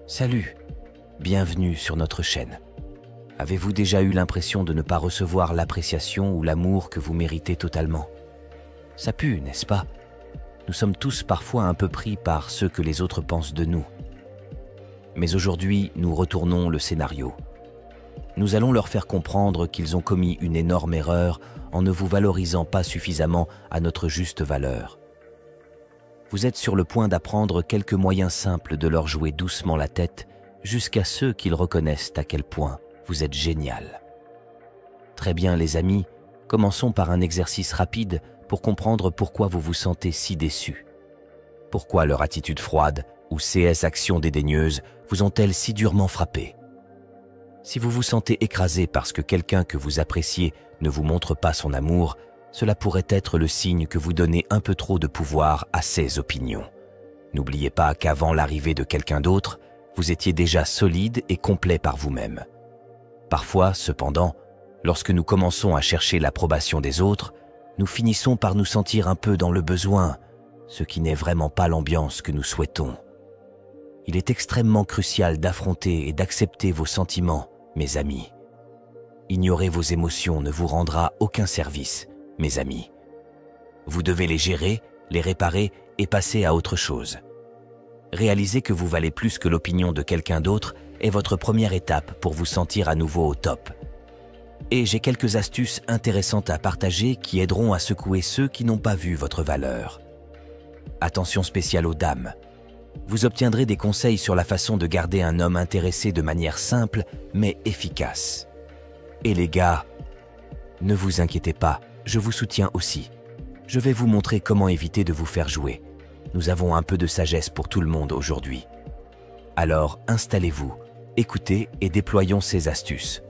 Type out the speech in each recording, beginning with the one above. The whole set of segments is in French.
Salut, bienvenue sur notre chaîne. Avez-vous déjà eu l'impression de ne pas recevoir l'appréciation ou l'amour que vous méritez totalement? Ça pue, n'est-ce pas? Nous sommes tous parfois un peu pris par ce que les autres pensent de nous. Mais aujourd'hui, nous retournons le scénario. Nous allons leur faire comprendre qu'ils ont commis une énorme erreur en ne vous valorisant pas suffisamment à notre juste valeur. Vous êtes sur le point d'apprendre quelques moyens simples de leur jouer doucement la tête jusqu'à ce qu'ils reconnaissent à quel point vous êtes génial. Très bien les amis, commençons par un exercice rapide pour comprendre pourquoi vous vous sentez si déçus. Pourquoi leur attitude froide ou CS actions dédaigneuses vous ont-elles si durement frappé? Si vous vous sentez écrasé parce que quelqu'un que vous appréciez ne vous montre pas son amour, cela pourrait être le signe que vous donnez un peu trop de pouvoir à ses opinions. N'oubliez pas qu'avant l'arrivée de quelqu'un d'autre, vous étiez déjà solide et complet par vous-même. Parfois, cependant, lorsque nous commençons à chercher l'approbation des autres, nous finissons par nous sentir un peu dans le besoin, ce qui n'est vraiment pas l'ambiance que nous souhaitons. Il est extrêmement crucial d'affronter et d'accepter vos sentiments, mes amis. Ignorer vos émotions ne vous rendra aucun service, mes amis. Vous devez les gérer, les réparer et passer à autre chose. Réaliser que vous valez plus que l'opinion de quelqu'un d'autre est votre première étape pour vous sentir à nouveau au top. Et j'ai quelques astuces intéressantes à partager qui aideront à secouer ceux qui n'ont pas vu votre valeur. Attention spéciale aux dames. Vous obtiendrez des conseils sur la façon de garder un homme intéressé de manière simple mais efficace. Et les gars, ne vous inquiétez pas, je vous soutiens aussi. Je vais vous montrer comment éviter de vous faire jouer. Nous avons un peu de sagesse pour tout le monde aujourd'hui. Alors, installez-vous, écoutez et déployons ces astuces.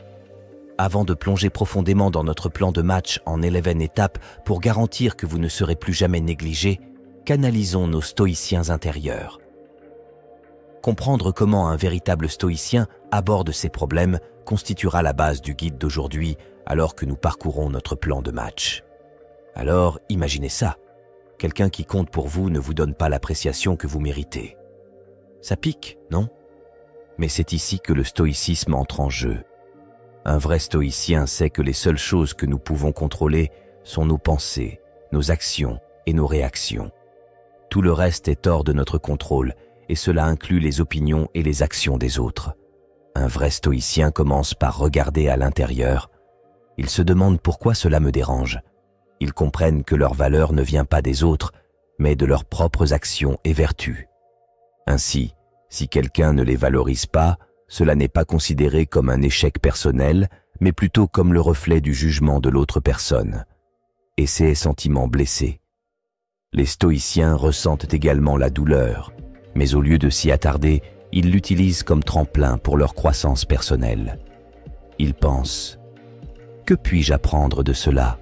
Avant de plonger profondément dans notre plan de match en 11 étapes pour garantir que vous ne serez plus jamais négligé, canalisons nos stoïciens intérieurs. Comprendre comment un véritable stoïcien aborde ses problèmes constituera la base du guide d'aujourd'hui alors que nous parcourons notre plan de match. Alors, imaginez ça. Quelqu'un qui compte pour vous ne vous donne pas l'appréciation que vous méritez. Ça pique, non? Mais c'est ici que le stoïcisme entre en jeu. Un vrai stoïcien sait que les seules choses que nous pouvons contrôler sont nos pensées, nos actions et nos réactions. Tout le reste est hors de notre contrôle et cela inclut les opinions et les actions des autres. Un vrai stoïcien commence par regarder à l'intérieur. Ils se demandent pourquoi cela me dérange. Ils comprennent que leur valeur ne vient pas des autres, mais de leurs propres actions et vertus. Ainsi, si quelqu'un ne les valorise pas, cela n'est pas considéré comme un échec personnel, mais plutôt comme le reflet du jugement de l'autre personne. Et ces sentiments blessés. Les stoïciens ressentent également la douleur, mais au lieu de s'y attarder, ils l'utilisent comme tremplin pour leur croissance personnelle. Ils pensent: que puis-je apprendre de cela?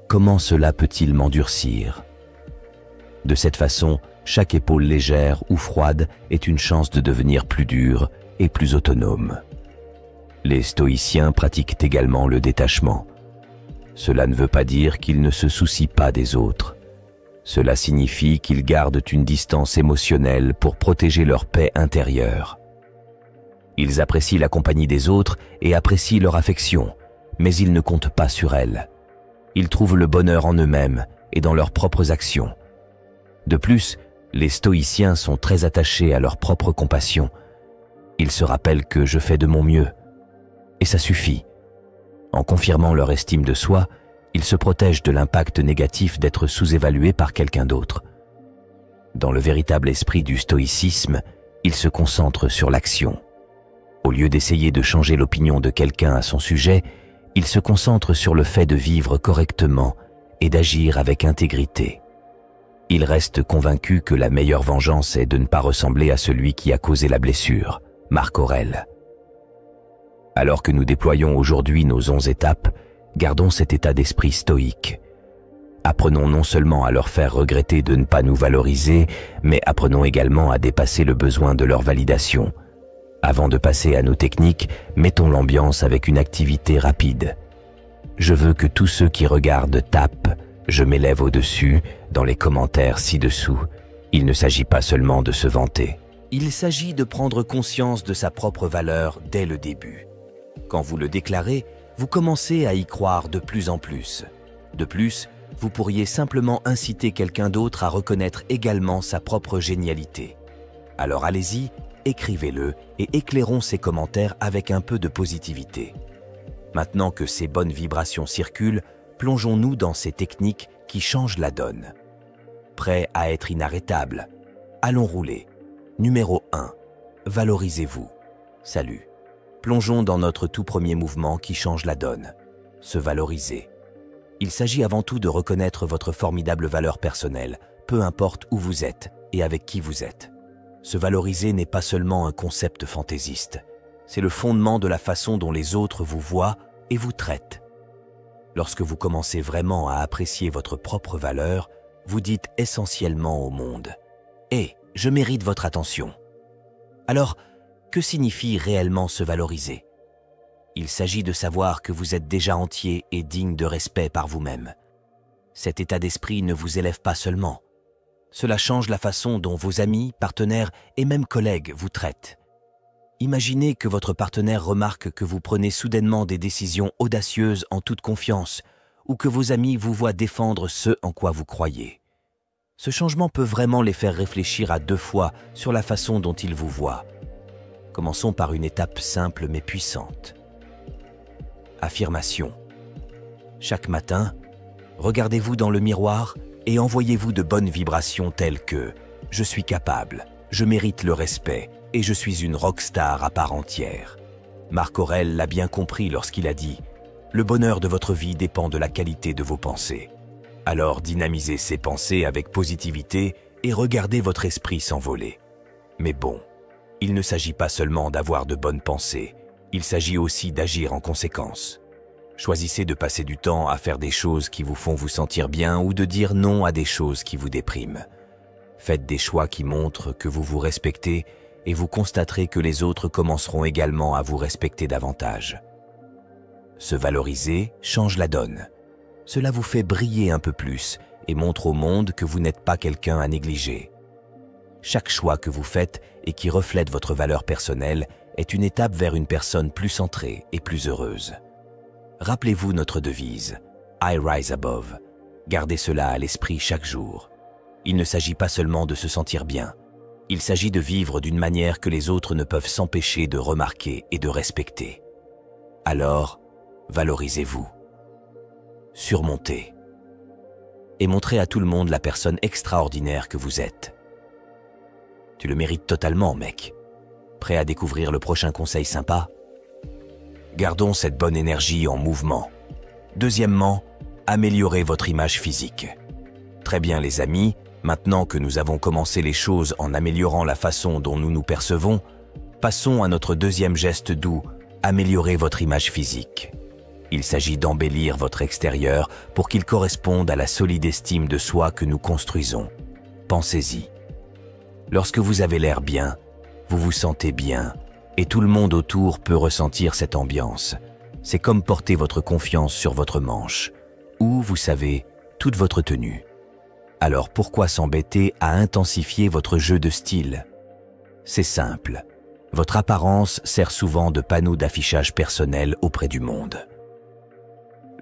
Comment cela peut-il m'endurcir? De cette façon, chaque épaule légère ou froide est une chance de devenir plus dure et plus autonome. Les stoïciens pratiquent également le détachement. Cela ne veut pas dire qu'ils ne se soucient pas des autres. Cela signifie qu'ils gardent une distance émotionnelle pour protéger leur paix intérieure. Ils apprécient la compagnie des autres et apprécient leur affection, mais ils ne comptent pas sur elle. Ils trouvent le bonheur en eux-mêmes et dans leurs propres actions. De plus, les stoïciens sont très attachés à leur propre compassion. Ils se rappellent que je fais de mon mieux. Et ça suffit. En confirmant leur estime de soi, ils se protègent de l'impact négatif d'être sous-évalués par quelqu'un d'autre. Dans le véritable esprit du stoïcisme, ils se concentrent sur l'action. Au lieu d'essayer de changer l'opinion de quelqu'un à son sujet, ils se concentrent sur le fait de vivre correctement et d'agir avec intégrité. Ils restent convaincus que la meilleure vengeance est de ne pas ressembler à celui qui a causé la blessure, Marc Aurèle. Alors que nous déployons aujourd'hui nos 11 étapes, gardons cet état d'esprit stoïque. Apprenons non seulement à leur faire regretter de ne pas nous valoriser, mais apprenons également à dépasser le besoin de leur validation. Avant de passer à nos techniques, mettons l'ambiance avec une activité rapide. Je veux que tous ceux qui regardent tapent « Je m'élève au-dessus » dans les commentaires ci-dessous. Il ne s'agit pas seulement de se vanter. Il s'agit de prendre conscience de sa propre valeur dès le début. Quand vous le déclarez, vous commencez à y croire de plus en plus. De plus, vous pourriez simplement inciter quelqu'un d'autre à reconnaître également sa propre génialité. Alors allez-y, écrivez-le et éclairons ces commentaires avec un peu de positivité. Maintenant que ces bonnes vibrations circulent, plongeons-nous dans ces techniques qui changent la donne. Prêt à être inarrêtable? Allons rouler. Numéro 1. Valorisez-vous. Salut. Plongeons dans notre tout premier mouvement qui change la donne. Se valoriser. Il s'agit avant tout de reconnaître votre formidable valeur personnelle, peu importe où vous êtes et avec qui vous êtes. Se valoriser n'est pas seulement un concept fantaisiste. C'est le fondement de la façon dont les autres vous voient et vous traitent. Lorsque vous commencez vraiment à apprécier votre propre valeur, vous dites essentiellement au monde « Hé, je mérite votre attention ». Alors, que signifie réellement se valoriser? Il s'agit de savoir que vous êtes déjà entier et digne de respect par vous-même. Cet état d'esprit ne vous élève pas seulement. Cela change la façon dont vos amis, partenaires et même collègues vous traitent. Imaginez que votre partenaire remarque que vous prenez soudainement des décisions audacieuses en toute confiance ou que vos amis vous voient défendre ce en quoi vous croyez. Ce changement peut vraiment les faire réfléchir à 2 fois sur la façon dont ils vous voient. Commençons par une étape simple mais puissante. Affirmation. Chaque matin, regardez-vous dans le miroir et envoyez-vous de bonnes vibrations telles que « Je suis capable, je mérite le respect et je suis une rockstar à part entière ». Marc Aurèle l'a bien compris lorsqu'il a dit « Le bonheur de votre vie dépend de la qualité de vos pensées ». Alors dynamisez ces pensées avec positivité et regardez votre esprit s'envoler. Mais bon, il ne s'agit pas seulement d'avoir de bonnes pensées, il s'agit aussi d'agir en conséquence. Choisissez de passer du temps à faire des choses qui vous font vous sentir bien ou de dire non à des choses qui vous dépriment. Faites des choix qui montrent que vous vous respectez et vous constaterez que les autres commenceront également à vous respecter davantage. Se valoriser change la donne. Cela vous fait briller un peu plus et montre au monde que vous n'êtes pas quelqu'un à négliger. Chaque choix que vous faites et qui reflète votre valeur personnelle est une étape vers une personne plus centrée et plus heureuse. Rappelez-vous notre devise « I rise above ». Gardez cela à l'esprit chaque jour. Il ne s'agit pas seulement de se sentir bien. Il s'agit de vivre d'une manière que les autres ne peuvent s'empêcher de remarquer et de respecter. Alors, valorisez-vous. Surmontez. Et montrez à tout le monde la personne extraordinaire que vous êtes. Tu le mérites totalement, mec. Prêt à découvrir le prochain conseil sympa? Gardons cette bonne énergie en mouvement. Deuxièmement, améliorez votre image physique. Très bien les amis, maintenant que nous avons commencé les choses en améliorant la façon dont nous nous percevons, passons à notre deuxième geste doux, améliorer votre image physique. Il s'agit d'embellir votre extérieur pour qu'il corresponde à la solide estime de soi que nous construisons. Pensez-y. Lorsque vous avez l'air bien, vous vous sentez bien, et tout le monde autour peut ressentir cette ambiance. C'est comme porter votre confiance sur votre manche, ou, vous savez, toute votre tenue. Alors pourquoi s'embêter à intensifier votre jeu de style? C'est simple. Votre apparence sert souvent de panneau d'affichage personnel auprès du monde.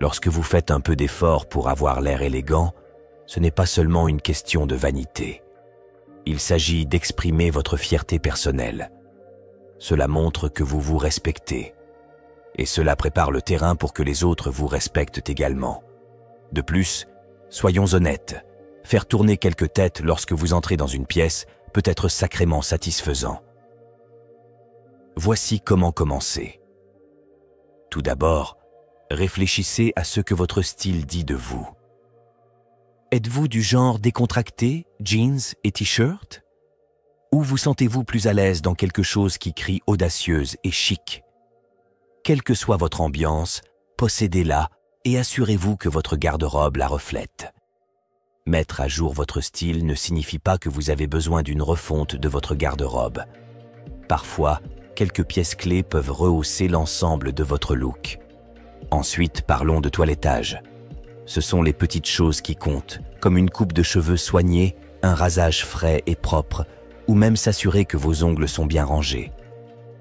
Lorsque vous faites un peu d'effort pour avoir l'air élégant, ce n'est pas seulement une question de vanité. Il s'agit d'exprimer votre fierté personnelle. Cela montre que vous vous respectez. Et cela prépare le terrain pour que les autres vous respectent également. De plus, soyons honnêtes, faire tourner quelques têtes lorsque vous entrez dans une pièce peut être sacrément satisfaisant. Voici comment commencer. Tout d'abord, réfléchissez à ce que votre style dit de vous. Êtes-vous du genre décontracté, jeans et t-shirt? Ou vous sentez-vous plus à l'aise dans quelque chose qui crie audacieuse et chic? Quelle que soit votre ambiance, possédez-la et assurez-vous que votre garde-robe la reflète. Mettre à jour votre style ne signifie pas que vous avez besoin d'une refonte de votre garde-robe. Parfois, quelques pièces clés peuvent rehausser l'ensemble de votre look. Ensuite, parlons de toilettage. Ce sont les petites choses qui comptent, comme une coupe de cheveux soignée, un rasage frais et propre, ou même s'assurer que vos ongles sont bien rangés.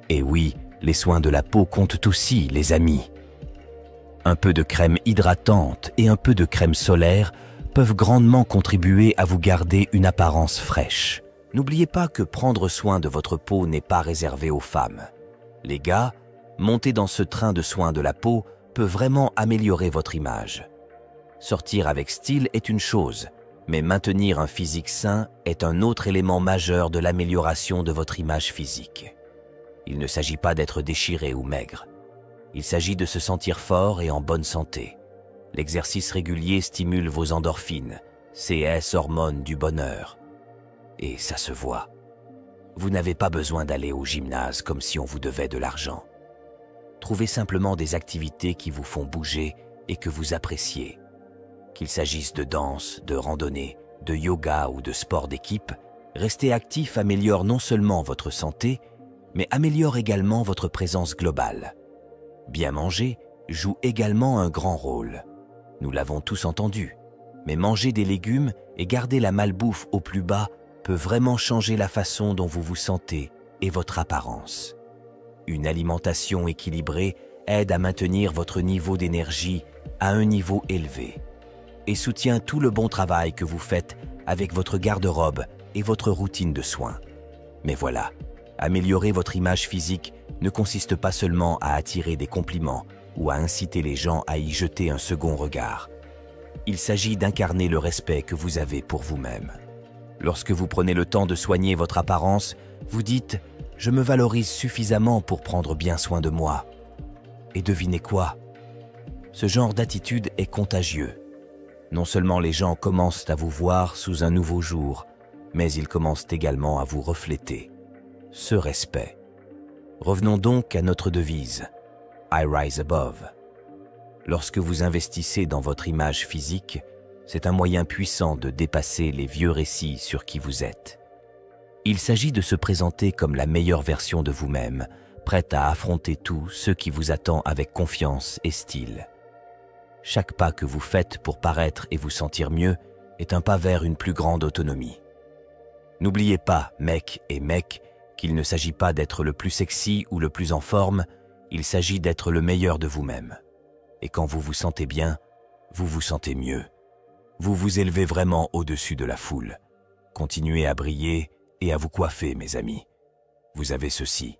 Et oui, les soins de la peau comptent aussi, les amis. Un peu de crème hydratante et un peu de crème solaire peuvent grandement contribuer à vous garder une apparence fraîche. N'oubliez pas que prendre soin de votre peau n'est pas réservé aux femmes. Les gars, monter dans ce train de soins de la peau peut vraiment améliorer votre image. Sortir avec style est une chose, mais maintenir un physique sain est un autre élément majeur de l'amélioration de votre image physique. Il ne s'agit pas d'être déchiré ou maigre. Il s'agit de se sentir fort et en bonne santé. L'exercice régulier stimule vos endorphines, ces hormones du bonheur. Et ça se voit. Vous n'avez pas besoin d'aller au gymnase comme si on vous devait de l'argent. Trouvez simplement des activités qui vous font bouger et que vous appréciez. Qu'il s'agisse de danse, de randonnée, de yoga ou de sport d'équipe, rester actif améliore non seulement votre santé, mais améliore également votre présence globale. Bien manger joue également un grand rôle. Nous l'avons tous entendu, mais manger des légumes et garder la malbouffe au plus bas peut vraiment changer la façon dont vous vous sentez et votre apparence. Une alimentation équilibrée aide à maintenir votre niveau d'énergie à un niveau élevé et soutient tout le bon travail que vous faites avec votre garde-robe et votre routine de soins. Mais voilà, améliorer votre image physique ne consiste pas seulement à attirer des compliments ou à inciter les gens à y jeter un second regard. Il s'agit d'incarner le respect que vous avez pour vous-même. Lorsque vous prenez le temps de soigner votre apparence, vous dites « Je me valorise suffisamment pour prendre bien soin de moi ». Et devinez quoi? Ce genre d'attitude est contagieux. Non seulement les gens commencent à vous voir sous un nouveau jour, mais ils commencent également à vous refléter. Ce respect. Revenons donc à notre devise « I rise above ». Lorsque vous investissez dans votre image physique, c'est un moyen puissant de dépasser les vieux récits sur qui vous êtes. Il s'agit de se présenter comme la meilleure version de vous-même, prête à affronter tout ce qui vous attend avec confiance et style. Chaque pas que vous faites pour paraître et vous sentir mieux est un pas vers une plus grande autonomie. N'oubliez pas, mecs et mecs, qu'il ne s'agit pas d'être le plus sexy ou le plus en forme, il s'agit d'être le meilleur de vous-même. Et quand vous vous sentez bien, vous vous sentez mieux. Vous vous élevez vraiment au-dessus de la foule. Continuez à briller et à vous coiffer, mes amis. Vous avez ceci.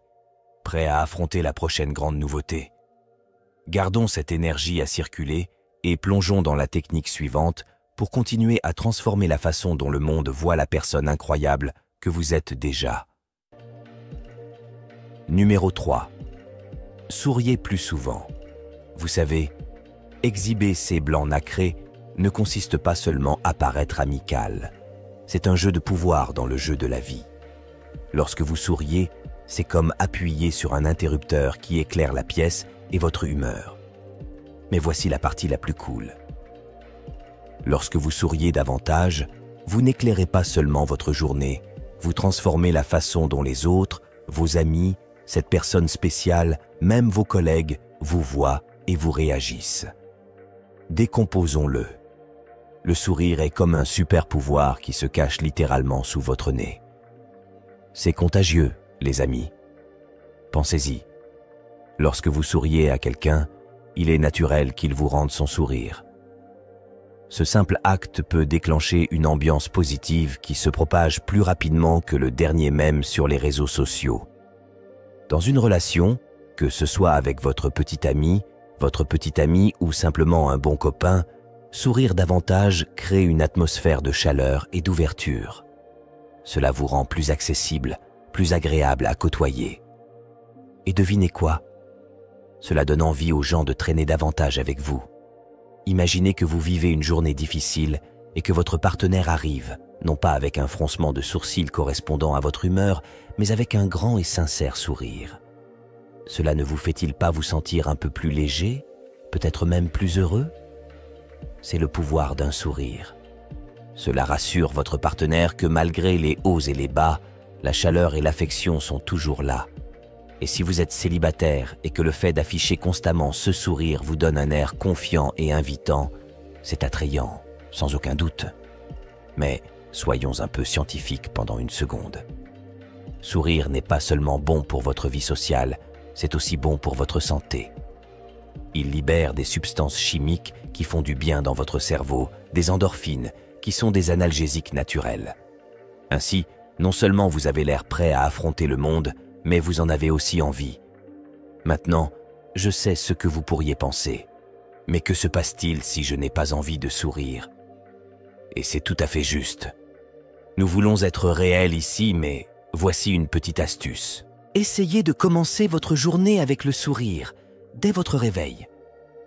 Prêt à affronter la prochaine grande nouveauté. Gardons cette énergie à circuler et plongeons dans la technique suivante pour continuer à transformer la façon dont le monde voit la personne incroyable que vous êtes déjà. Numéro 3. Souriez plus souvent. Vous savez, exhiber ses blancs nacrés ne consiste pas seulement à paraître amical. C'est un jeu de pouvoir dans le jeu de la vie. Lorsque vous souriez, c'est comme appuyer sur un interrupteur qui éclaire la pièce et votre humeur. Mais voici la partie la plus cool. Lorsque vous souriez davantage, vous n'éclairez pas seulement votre journée, vous transformez la façon dont les autres, vos amis, cette personne spéciale, même vos collègues, vous voient et vous réagissent. Décomposons-le. Le sourire est comme un super pouvoir qui se cache littéralement sous votre nez. C'est contagieux, les amis. Pensez-y. Lorsque vous souriez à quelqu'un, il est naturel qu'il vous rende son sourire. Ce simple acte peut déclencher une ambiance positive qui se propage plus rapidement que le dernier mème sur les réseaux sociaux. Dans une relation, que ce soit avec votre petite amie ou simplement un bon copain, sourire davantage crée une atmosphère de chaleur et d'ouverture. Cela vous rend plus accessible, plus agréable à côtoyer. Et devinez quoi? Cela donne envie aux gens de traîner davantage avec vous. Imaginez que vous vivez une journée difficile et que votre partenaire arrive, non pas avec un froncement de sourcils correspondant à votre humeur, mais avec un grand et sincère sourire. Cela ne vous fait-il pas vous sentir un peu plus léger, peut-être même plus heureux? C'est le pouvoir d'un sourire. Cela rassure votre partenaire que malgré les hauts et les bas, la chaleur et l'affection sont toujours là. Et si vous êtes célibataire et que le fait d'afficher constamment ce sourire vous donne un air confiant et invitant, c'est attrayant, sans aucun doute. Mais soyons un peu scientifiques pendant une seconde. Sourire n'est pas seulement bon pour votre vie sociale, c'est aussi bon pour votre santé. Il libère des substances chimiques qui font du bien dans votre cerveau, des endorphines, qui sont des analgésiques naturels. Ainsi, non seulement vous avez l'air prêt à affronter le monde, mais vous en avez aussi envie. Maintenant, je sais ce que vous pourriez penser. Mais que se passe-t-il si je n'ai pas envie de sourire? Et c'est tout à fait juste. Nous voulons être réels ici, mais voici une petite astuce. Essayez de commencer votre journée avec le sourire, dès votre réveil.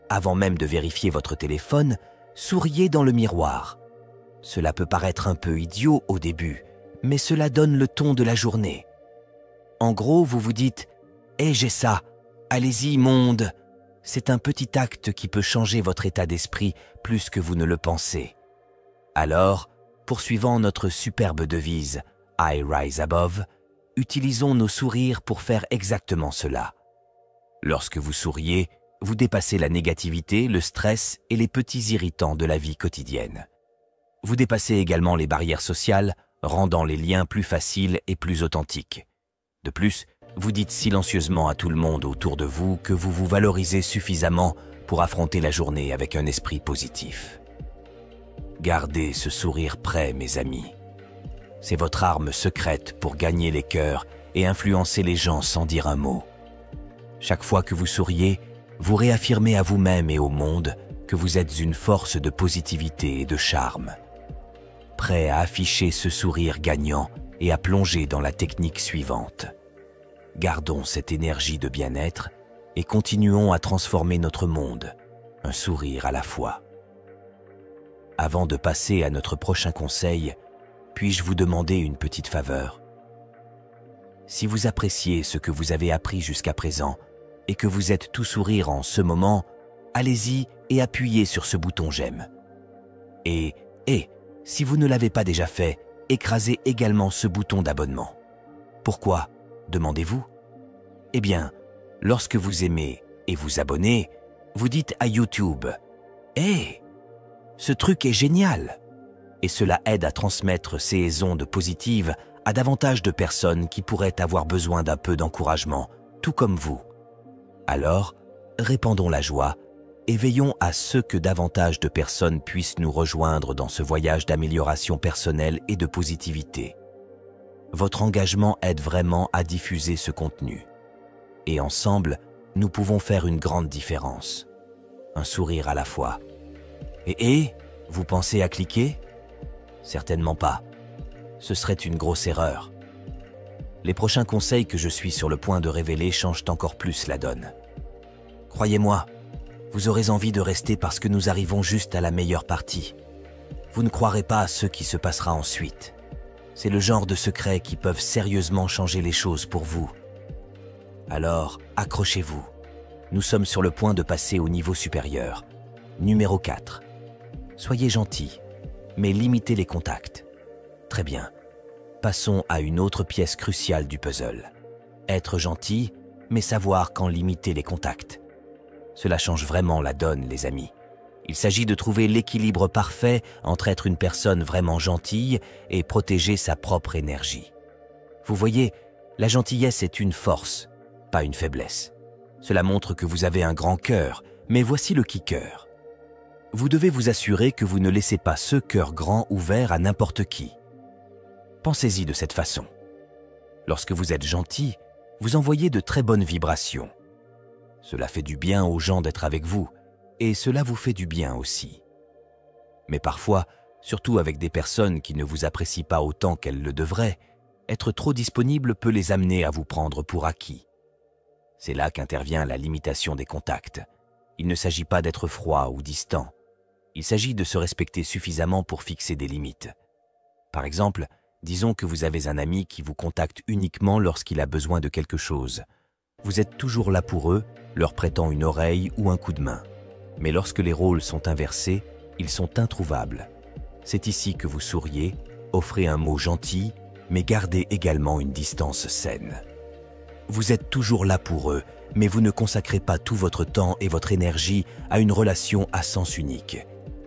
Avant même de vérifier votre téléphone, souriez dans le miroir. Cela peut paraître un peu idiot au début, mais cela donne le ton de la journée. En gros, vous vous dites « Hé, j'ai ça, allez-y, monde !» C'est un petit acte qui peut changer votre état d'esprit plus que vous ne le pensez. Alors, poursuivant notre superbe devise « I rise above », utilisons nos sourires pour faire exactement cela. Lorsque vous souriez, vous dépassez la négativité, le stress et les petits irritants de la vie quotidienne. Vous dépassez également les barrières sociales, rendant les liens plus faciles et plus authentiques. De plus, vous dites silencieusement à tout le monde autour de vous que vous vous valorisez suffisamment pour affronter la journée avec un esprit positif. Gardez ce sourire prêt, mes amis. C'est votre arme secrète pour gagner les cœurs et influencer les gens sans dire un mot. Chaque fois que vous souriez, vous réaffirmez à vous-même et au monde que vous êtes une force de positivité et de charme. Prêt à afficher ce sourire gagnant et à plonger dans la technique suivante. Gardons cette énergie de bien-être et continuons à transformer notre monde, un sourire à la fois. Avant de passer à notre prochain conseil, puis-je vous demander une petite faveur? Si vous appréciez ce que vous avez appris jusqu'à présent et que vous êtes tout sourire en ce moment, allez-y et appuyez sur ce bouton j'aime. Et si vous ne l'avez pas déjà fait, écrasez également ce bouton d'abonnement. Pourquoi, demandez-vous? Eh bien, lorsque vous aimez et vous abonnez, vous dites à YouTube « Hey, ce truc est génial !» Et cela aide à transmettre ces ondes positives à davantage de personnes qui pourraient avoir besoin d'un peu d'encouragement, tout comme vous. Alors, répandons la joie et veillons à ce que davantage de personnes puissent nous rejoindre dans ce voyage d'amélioration personnelle et de positivité. Votre engagement aide vraiment à diffuser ce contenu. Et ensemble, nous pouvons faire une grande différence. Un sourire à la fois. Et vous pensez à cliquer? Certainement pas. Ce serait une grosse erreur. Les prochains conseils que je suis sur le point de révéler changent encore plus la donne. Croyez-moi, vous aurez envie de rester parce que nous arrivons juste à la meilleure partie. Vous ne croirez pas à ce qui se passera ensuite. C'est le genre de secrets qui peuvent sérieusement changer les choses pour vous. Alors, accrochez-vous. Nous sommes sur le point de passer au niveau supérieur. Numéro 4. Soyez gentils, mais limitez les contacts. Très bien. Passons à une autre pièce cruciale du puzzle. Être gentil, mais savoir quand limiter les contacts. Cela change vraiment la donne, les amis. Il s'agit de trouver l'équilibre parfait entre être une personne vraiment gentille et protéger sa propre énergie. Vous voyez, la gentillesse est une force, pas une faiblesse. Cela montre que vous avez un grand cœur, mais voici le kicker. Vous devez vous assurer que vous ne laissez pas ce cœur grand ouvert à n'importe qui. Pensez-y de cette façon. Lorsque vous êtes gentil, vous envoyez de très bonnes vibrations. Cela fait du bien aux gens d'être avec vous, et cela vous fait du bien aussi. Mais parfois, surtout avec des personnes qui ne vous apprécient pas autant qu'elles le devraient, être trop disponible peut les amener à vous prendre pour acquis. C'est là qu'intervient la limitation des contacts. Il ne s'agit pas d'être froid ou distant. Il s'agit de se respecter suffisamment pour fixer des limites. Par exemple, disons que vous avez un ami qui vous contacte uniquement lorsqu'il a besoin de quelque chose. Vous êtes toujours là pour eux, leur prêtant une oreille ou un coup de main. Mais lorsque les rôles sont inversés, ils sont introuvables. C'est ici que vous souriez, offrez un mot gentil, mais gardez également une distance saine. Vous êtes toujours là pour eux, mais vous ne consacrez pas tout votre temps et votre énergie à une relation à sens unique.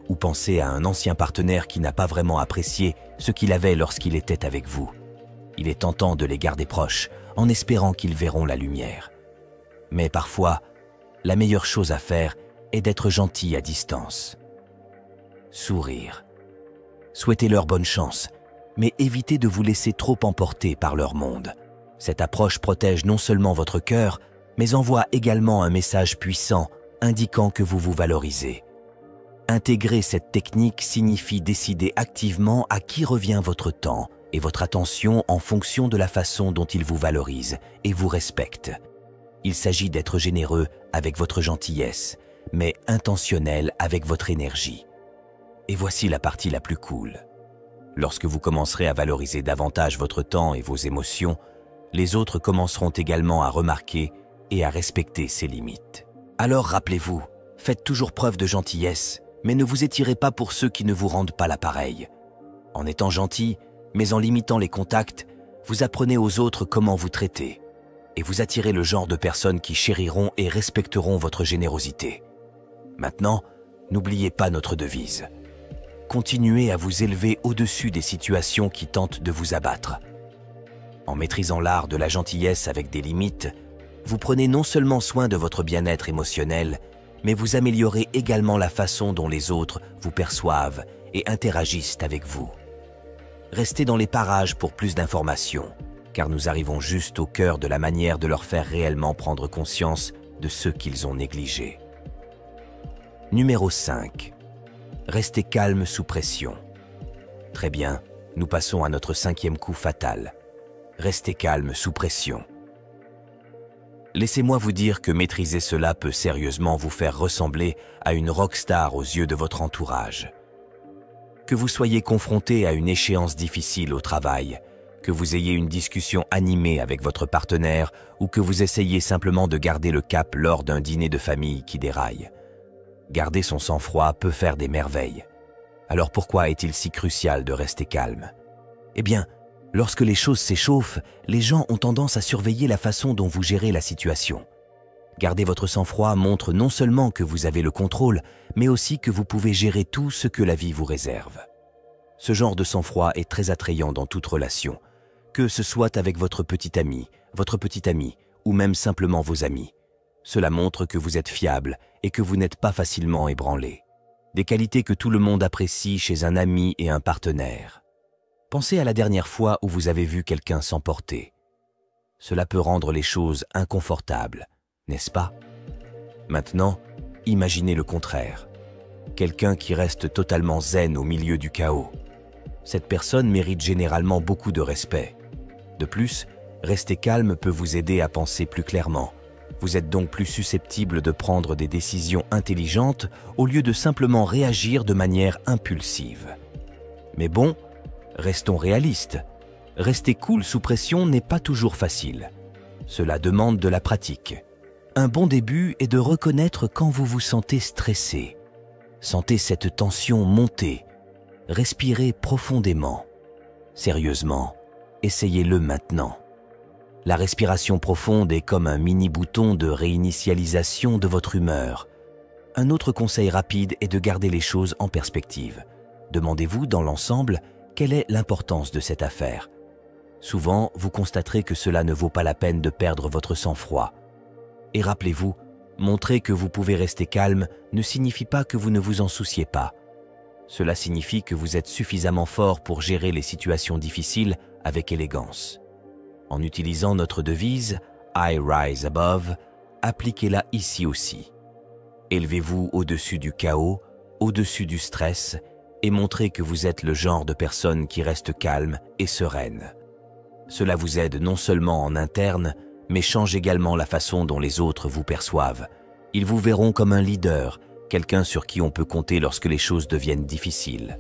Ou pensez à un ancien partenaire qui n'a pas vraiment apprécié ce qu'il avait lorsqu'il était avec vous. Il est tentant de les garder proches, en espérant qu'ils verront la lumière. Mais parfois, la meilleure chose à faire est d'être gentil à distance. Sourire. Souhaitez-leur bonne chance, mais évitez de vous laisser trop emporter par leur monde. Cette approche protège non seulement votre cœur, mais envoie également un message puissant indiquant que vous vous valorisez. Intégrer cette technique signifie décider activement à qui revient votre temps et votre attention en fonction de la façon dont ils vous valorisent et vous respectent. Il s'agit d'être généreux avec votre gentillesse, mais intentionnel avec votre énergie. Et voici la partie la plus cool. Lorsque vous commencerez à valoriser davantage votre temps et vos émotions, les autres commenceront également à remarquer et à respecter ces limites. Alors rappelez-vous, faites toujours preuve de gentillesse, mais ne vous étirez pas pour ceux qui ne vous rendent pas l'appareil. En étant gentil, mais en limitant les contacts, vous apprenez aux autres comment vous traiter, et vous attirez le genre de personnes qui chériront et respecteront votre générosité. Maintenant, n'oubliez pas notre devise. Continuez à vous élever au-dessus des situations qui tentent de vous abattre. En maîtrisant l'art de la gentillesse avec des limites, vous prenez non seulement soin de votre bien-être émotionnel, mais vous améliorez également la façon dont les autres vous perçoivent et interagissent avec vous. Restez dans les parages pour plus d'informations, car nous arrivons juste au cœur de la manière de leur faire réellement prendre conscience de ce qu'ils ont négligé. Numéro 5. Restez calme sous pression. Très bien, nous passons à notre 5e coup fatal. Restez calme sous pression. Laissez-moi vous dire que maîtriser cela peut sérieusement vous faire ressembler à une rockstar aux yeux de votre entourage. Que vous soyez confronté à une échéance difficile au travail, que vous ayez une discussion animée avec votre partenaire ou que vous essayiez simplement de garder le cap lors d'un dîner de famille qui déraille. Garder son sang-froid peut faire des merveilles. Alors pourquoi est-il si crucial de rester calme? Eh bien, lorsque les choses s'échauffent, les gens ont tendance à surveiller la façon dont vous gérez la situation. Garder votre sang-froid montre non seulement que vous avez le contrôle, mais aussi que vous pouvez gérer tout ce que la vie vous réserve. Ce genre de sang-froid est très attrayant dans toute relation, que ce soit avec votre petit ami, votre petite amie, ou même simplement vos amis. Cela montre que vous êtes fiable et que vous n'êtes pas facilement ébranlé. Des qualités que tout le monde apprécie chez un ami et un partenaire. Pensez à la dernière fois où vous avez vu quelqu'un s'emporter. Cela peut rendre les choses inconfortables, n'est-ce pas? Maintenant, imaginez le contraire. Quelqu'un qui reste totalement zen au milieu du chaos. Cette personne mérite généralement beaucoup de respect. De plus, rester calme peut vous aider à penser plus clairement. Vous êtes donc plus susceptible de prendre des décisions intelligentes au lieu de simplement réagir de manière impulsive. Mais bon, restons réalistes. Rester cool sous pression n'est pas toujours facile. Cela demande de la pratique. Un bon début est de reconnaître quand vous vous sentez stressé. Sentez cette tension monter. Respirez profondément. Sérieusement, essayez-le maintenant. La respiration profonde est comme un mini-bouton de réinitialisation de votre humeur. Un autre conseil rapide est de garder les choses en perspective. Demandez-vous dans l'ensemble quelle est l'importance de cette affaire. Souvent, vous constaterez que cela ne vaut pas la peine de perdre votre sang-froid. Et rappelez-vous, montrer que vous pouvez rester calme ne signifie pas que vous ne vous en souciez pas. Cela signifie que vous êtes suffisamment fort pour gérer les situations difficiles avec élégance. En utilisant notre devise « I rise above », appliquez-la ici aussi. Élevez-vous au-dessus du chaos, au-dessus du stress et montrez que vous êtes le genre de personne qui reste calme et sereine. Cela vous aide non seulement en interne, mais change également la façon dont les autres vous perçoivent. Ils vous verront comme un leader, quelqu'un sur qui on peut compter lorsque les choses deviennent difficiles.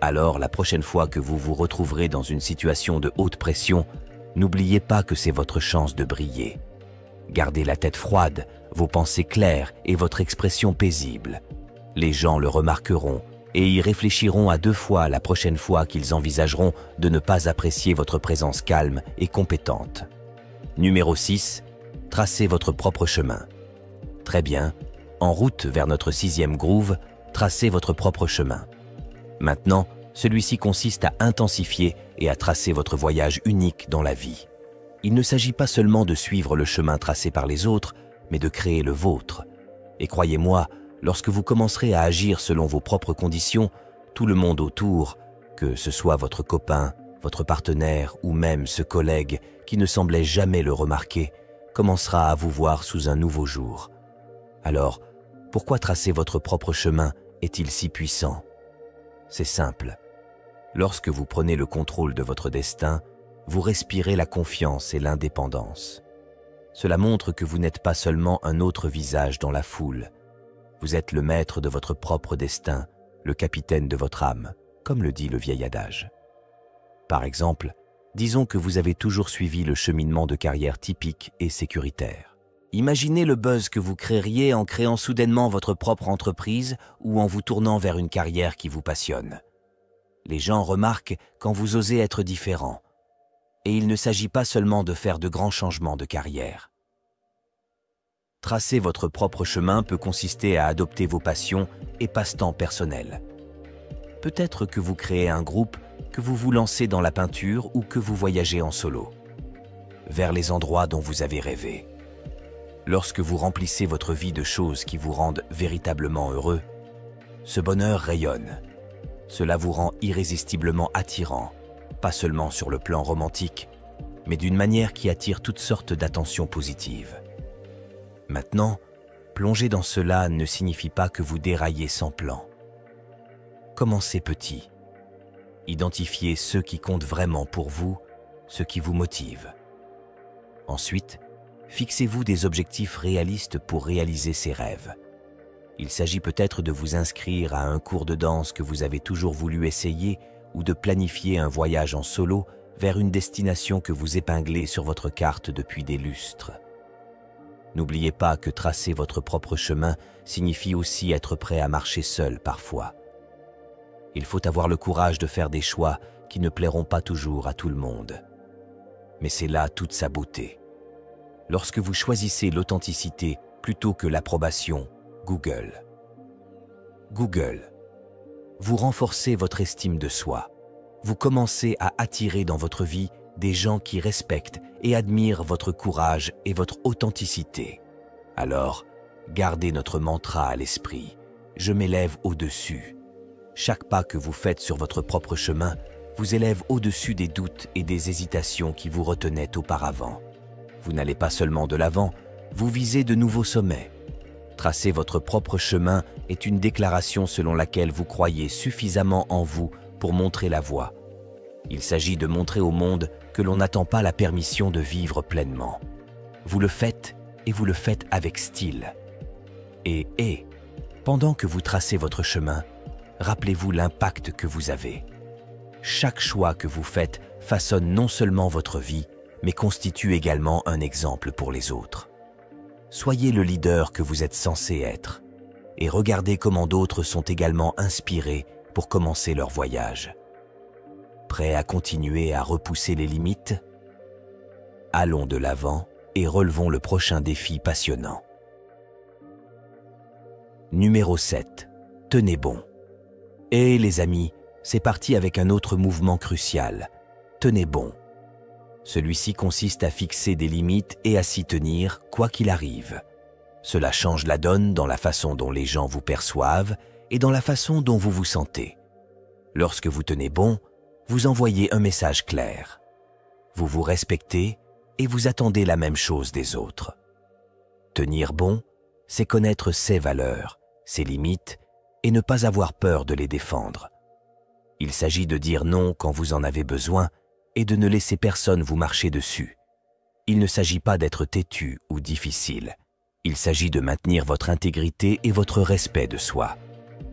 Alors, la prochaine fois que vous vous retrouverez dans une situation de haute pression, n'oubliez pas que c'est votre chance de briller. Gardez la tête froide, vos pensées claires et votre expression paisible. Les gens le remarqueront et y réfléchiront à 2 fois la prochaine fois qu'ils envisageront de ne pas apprécier votre présence calme et compétente. Numéro 6. Tracez votre propre chemin. Très bien, en route vers notre 6e groove, tracez votre propre chemin. Maintenant, Celui-ci consiste à intensifier et à tracer votre voyage unique dans la vie. Il ne s'agit pas seulement de suivre le chemin tracé par les autres, mais de créer le vôtre. Et croyez-moi, lorsque vous commencerez à agir selon vos propres conditions, tout le monde autour, que ce soit votre copain, votre partenaire ou même ce collègue qui ne semblait jamais le remarquer, commencera à vous voir sous un nouveau jour. Alors, pourquoi tracer votre propre chemin est-il si puissant? C'est simple. Lorsque vous prenez le contrôle de votre destin, vous respirez la confiance et l'indépendance. Cela montre que vous n'êtes pas seulement un autre visage dans la foule. Vous êtes le maître de votre propre destin, le capitaine de votre âme, comme le dit le vieil adage. Par exemple, disons que vous avez toujours suivi le cheminement de carrière typique et sécuritaire. Imaginez le buzz que vous créeriez en créant soudainement votre propre entreprise ou en vous tournant vers une carrière qui vous passionne. Les gens remarquent quand vous osez être différent. Et il ne s'agit pas seulement de faire de grands changements de carrière. Tracer votre propre chemin peut consister à adopter vos passions et passe-temps personnels. Peut-être que vous créez un groupe, que vous vous lancez dans la peinture ou que vous voyagez en solo, vers les endroits dont vous avez rêvé. Lorsque vous remplissez votre vie de choses qui vous rendent véritablement heureux, ce bonheur rayonne. Cela vous rend irrésistiblement attirant, pas seulement sur le plan romantique, mais d'une manière qui attire toutes sortes d'attentions positives. Maintenant, plonger dans cela ne signifie pas que vous déraillez sans plan. Commencez petit. Identifiez ceux qui comptent vraiment pour vous, ceux qui vous motivent. Ensuite, fixez-vous des objectifs réalistes pour réaliser ces rêves. Il s'agit peut-être de vous inscrire à un cours de danse que vous avez toujours voulu essayer ou de planifier un voyage en solo vers une destination que vous épinglez sur votre carte depuis des lustres. N'oubliez pas que tracer votre propre chemin signifie aussi être prêt à marcher seul parfois. Il faut avoir le courage de faire des choix qui ne plairont pas toujours à tout le monde. Mais c'est là toute sa beauté. Lorsque vous choisissez l'authenticité plutôt que l'approbation, Google. Vous renforcez votre estime de soi. Vous commencez à attirer dans votre vie des gens qui respectent et admirent votre courage et votre authenticité. Alors, gardez notre mantra à l'esprit. Je m'élève au-dessus. Chaque pas que vous faites sur votre propre chemin vous élève au-dessus des doutes et des hésitations qui vous retenaient auparavant. Vous n'allez pas seulement de l'avant, vous visez de nouveaux sommets. Tracer votre propre chemin est une déclaration selon laquelle vous croyez suffisamment en vous pour montrer la voie. Il s'agit de montrer au monde que l'on n'attend pas la permission de vivre pleinement. Vous le faites et vous le faites avec style. Et pendant que vous tracez votre chemin, rappelez-vous l'impact que vous avez. Chaque choix que vous faites façonne non seulement votre vie, mais constitue également un exemple pour les autres. Soyez le leader que vous êtes censé être et regardez comment d'autres sont également inspirés pour commencer leur voyage. Prêts à continuer à repousser les limites? Allons de l'avant et relevons le prochain défi passionnant. Numéro 7. Tenez bon. Et les amis, c'est parti avec un autre mouvement crucial. Tenez bon. Celui-ci consiste à fixer des limites et à s'y tenir, quoi qu'il arrive. Cela change la donne dans la façon dont les gens vous perçoivent et dans la façon dont vous vous sentez. Lorsque vous tenez bon, vous envoyez un message clair. Vous vous respectez et vous attendez la même chose des autres. Tenir bon, c'est connaître ses valeurs, ses limites et ne pas avoir peur de les défendre. Il s'agit de dire non quand vous en avez besoin et de ne laisser personne vous marcher dessus. Il ne s'agit pas d'être têtu ou difficile. Il s'agit de maintenir votre intégrité et votre respect de soi.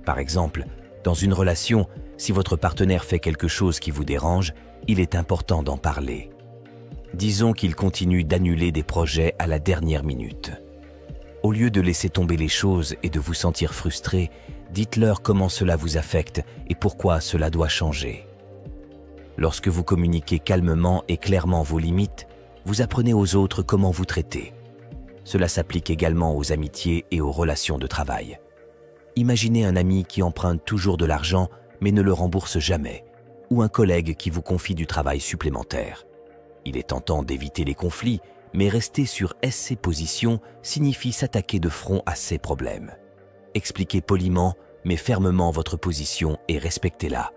Par exemple, dans une relation, si votre partenaire fait quelque chose qui vous dérange, il est important d'en parler. Disons qu'il continue d'annuler des projets à la dernière minute. Au lieu de laisser tomber les choses et de vous sentir frustré, dites-leur comment cela vous affecte et pourquoi cela doit changer. Lorsque vous communiquez calmement et clairement vos limites, vous apprenez aux autres comment vous traiter. Cela s'applique également aux amitiés et aux relations de travail. Imaginez un ami qui emprunte toujours de l'argent mais ne le rembourse jamais, ou un collègue qui vous confie du travail supplémentaire. Il est tentant d'éviter les conflits, mais rester sur ses positions signifie s'attaquer de front à ses problèmes. Expliquez poliment, mais fermement votre position et respectez-la.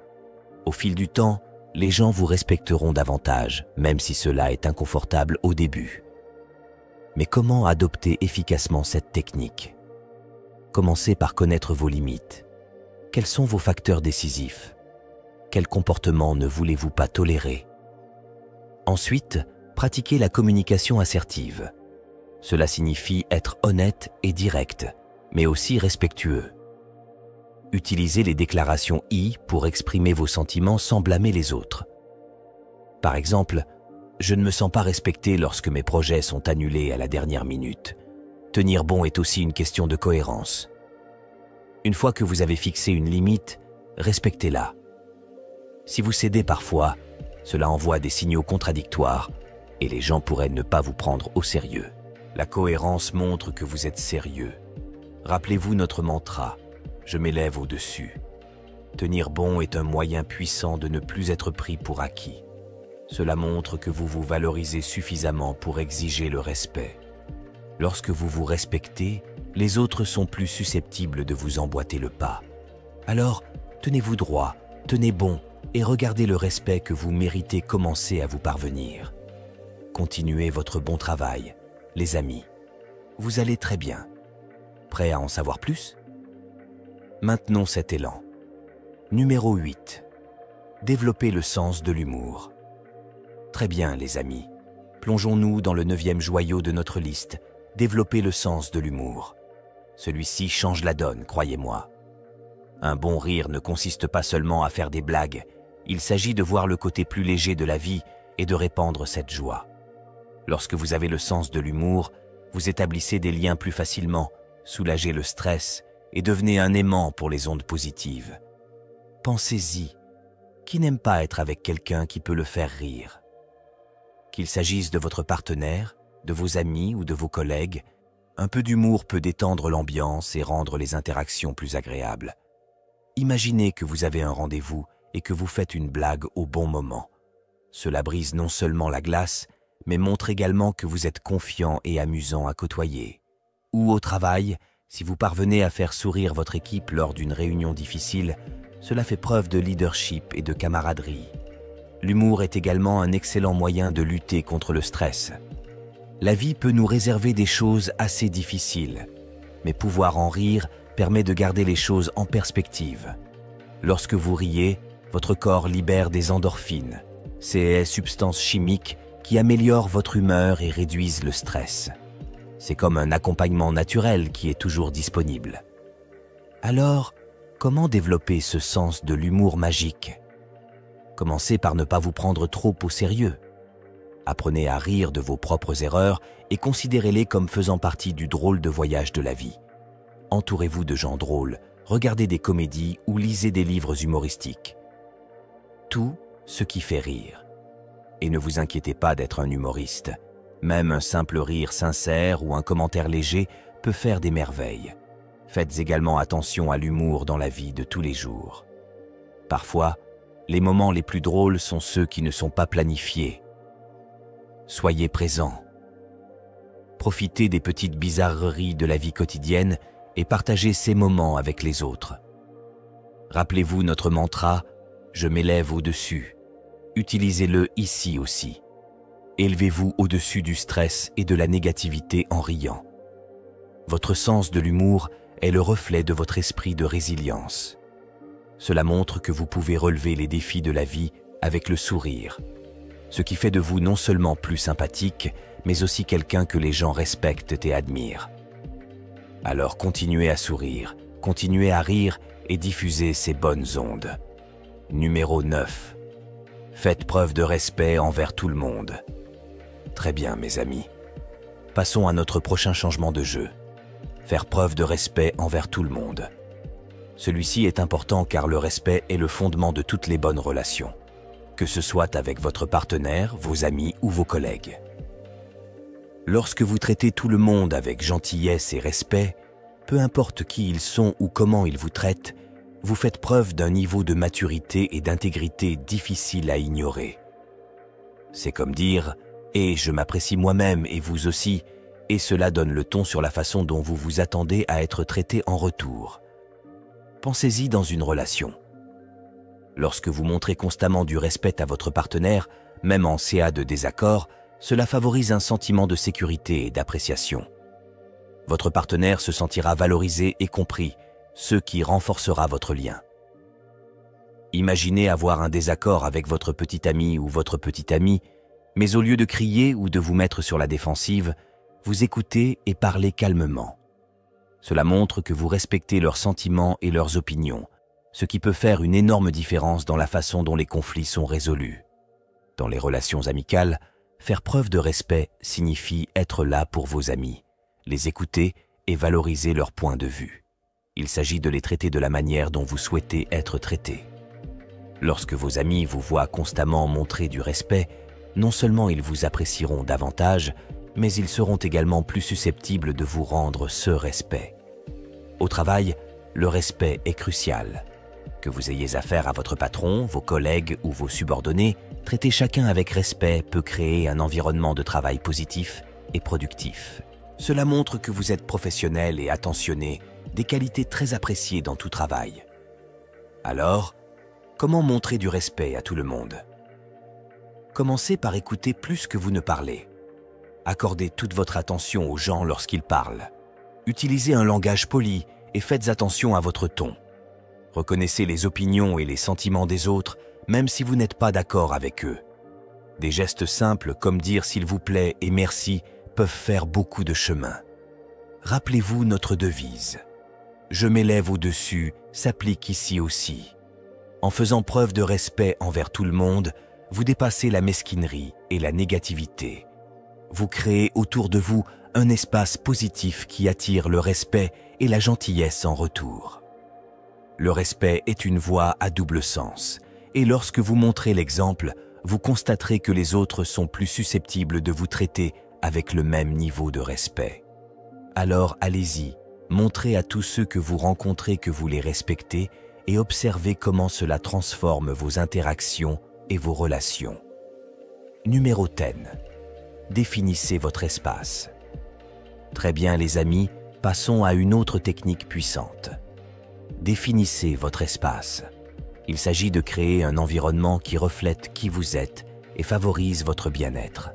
Au fil du temps, les gens vous respecteront davantage, même si cela est inconfortable au début. Mais comment adopter efficacement cette technique? Commencez par connaître vos limites. Quels sont vos facteurs décisifs? Quel comportement ne voulez-vous pas tolérer? Ensuite, pratiquez la communication assertive. Cela signifie être honnête et direct, mais aussi respectueux. Utilisez les déclarations « I » pour exprimer vos sentiments sans blâmer les autres. Par exemple, « Je ne me sens pas respecté lorsque mes projets sont annulés à la dernière minute. Tenir bon est aussi une question de cohérence. » Une fois que vous avez fixé une limite, respectez-la. Si vous cédez parfois, cela envoie des signaux contradictoires et les gens pourraient ne pas vous prendre au sérieux. La cohérence montre que vous êtes sérieux. Rappelez-vous notre mantra. Je m'élève au-dessus. Tenir bon est un moyen puissant de ne plus être pris pour acquis. Cela montre que vous vous valorisez suffisamment pour exiger le respect. Lorsque vous vous respectez, les autres sont plus susceptibles de vous emboîter le pas. Alors, tenez-vous droit, tenez bon et regardez le respect que vous méritez commencer à vous parvenir. Continuez votre bon travail, les amis. Vous allez très bien. Prêts à en savoir plus ? Maintenons cet élan. Numéro 8. Développez le sens de l'humour. Très bien, les amis. Plongeons-nous dans le 9e joyau de notre liste. Développer le sens de l'humour. Celui-ci change la donne, croyez-moi. Un bon rire ne consiste pas seulement à faire des blagues. Il s'agit de voir le côté plus léger de la vie et de répandre cette joie. Lorsque vous avez le sens de l'humour, vous établissez des liens plus facilement, soulagez le stress et devenez un aimant pour les ondes positives. Pensez-y, qui n'aime pas être avec quelqu'un qui peut le faire rire? Qu'il s'agisse de votre partenaire, de vos amis ou de vos collègues, un peu d'humour peut détendre l'ambiance et rendre les interactions plus agréables. Imaginez que vous avez un rendez-vous et que vous faites une blague au bon moment. Cela brise non seulement la glace, mais montre également que vous êtes confiant et amusant à côtoyer. Ou au travail, si vous parvenez à faire sourire votre équipe lors d'une réunion difficile, cela fait preuve de leadership et de camaraderie. L'humour est également un excellent moyen de lutter contre le stress. La vie peut nous réserver des choses assez difficiles, mais pouvoir en rire permet de garder les choses en perspective. Lorsque vous riez, votre corps libère des endorphines, ces substances chimiques qui améliorent votre humeur et réduisent le stress. C'est comme un accompagnement naturel qui est toujours disponible. Alors, comment développer ce sens de l'humour magique? Commencez par ne pas vous prendre trop au sérieux. Apprenez à rire de vos propres erreurs et considérez-les comme faisant partie du drôle de voyage de la vie. Entourez-vous de gens drôles, regardez des comédies ou lisez des livres humoristiques. Tout ce qui fait rire. Et ne vous inquiétez pas d'être un humoriste. Même un simple rire sincère ou un commentaire léger peut faire des merveilles. Faites également attention à l'humour dans la vie de tous les jours. Parfois, les moments les plus drôles sont ceux qui ne sont pas planifiés. Soyez présents. Profitez des petites bizarreries de la vie quotidienne et partagez ces moments avec les autres. Rappelez-vous notre mantra « Je m'élève au-dessus ». Utilisez-le ici aussi. Élevez-vous au-dessus du stress et de la négativité en riant. Votre sens de l'humour est le reflet de votre esprit de résilience. Cela montre que vous pouvez relever les défis de la vie avec le sourire, ce qui fait de vous non seulement plus sympathique, mais aussi quelqu'un que les gens respectent et admirent. Alors continuez à sourire, continuez à rire et diffusez ces bonnes ondes. Numéro 9. Faites preuve de respect envers tout le monde. Très bien, mes amis. Passons à notre prochain changement de jeu. Faire preuve de respect envers tout le monde. Celui-ci est important car le respect est le fondement de toutes les bonnes relations, que ce soit avec votre partenaire, vos amis ou vos collègues. Lorsque vous traitez tout le monde avec gentillesse et respect, peu importe qui ils sont ou comment ils vous traitent, vous faites preuve d'un niveau de maturité et d'intégrité difficile à ignorer. C'est comme dire « et je m'apprécie moi-même et vous aussi », et cela donne le ton sur la façon dont vous vous attendez à être traité en retour. Pensez-y dans une relation. Lorsque vous montrez constamment du respect à votre partenaire, même en CA de désaccord, cela favorise un sentiment de sécurité et d'appréciation. Votre partenaire se sentira valorisé et compris, ce qui renforcera votre lien. Imaginez avoir un désaccord avec votre petit ami ou votre petite amie, mais au lieu de crier ou de vous mettre sur la défensive, vous écoutez et parlez calmement. Cela montre que vous respectez leurs sentiments et leurs opinions, ce qui peut faire une énorme différence dans la façon dont les conflits sont résolus. Dans les relations amicales, faire preuve de respect signifie être là pour vos amis, les écouter et valoriser leur point de vue. Il s'agit de les traiter de la manière dont vous souhaitez être traités. Lorsque vos amis vous voient constamment montrer du respect, non seulement ils vous apprécieront davantage, mais ils seront également plus susceptibles de vous rendre ce respect. Au travail, le respect est crucial. Que vous ayez affaire à votre patron, vos collègues ou vos subordonnés, traiter chacun avec respect peut créer un environnement de travail positif et productif. Cela montre que vous êtes professionnel et attentionné, des qualités très appréciées dans tout travail. Alors, comment montrer du respect à tout le monde? Commencez par écouter plus que vous ne parlez. Accordez toute votre attention aux gens lorsqu'ils parlent. Utilisez un langage poli et faites attention à votre ton. Reconnaissez les opinions et les sentiments des autres, même si vous n'êtes pas d'accord avec eux. Des gestes simples comme dire s'il vous plaît et merci peuvent faire beaucoup de chemin. Rappelez-vous notre devise. Je m'élève au-dessus s'applique ici aussi. En faisant preuve de respect envers tout le monde, vous dépassez la mesquinerie et la négativité. Vous créez autour de vous un espace positif qui attire le respect et la gentillesse en retour. Le respect est une voie à double sens, et lorsque vous montrez l'exemple, vous constaterez que les autres sont plus susceptibles de vous traiter avec le même niveau de respect. Alors allez-y, montrez à tous ceux que vous rencontrez que vous les respectez et observez comment cela transforme vos interactions et vos relations. Numéro 10. Définissez votre espace. Très bien les amis, passons à une autre technique puissante. Définissez votre espace. Il s'agit de créer un environnement qui reflète qui vous êtes et favorise votre bien-être.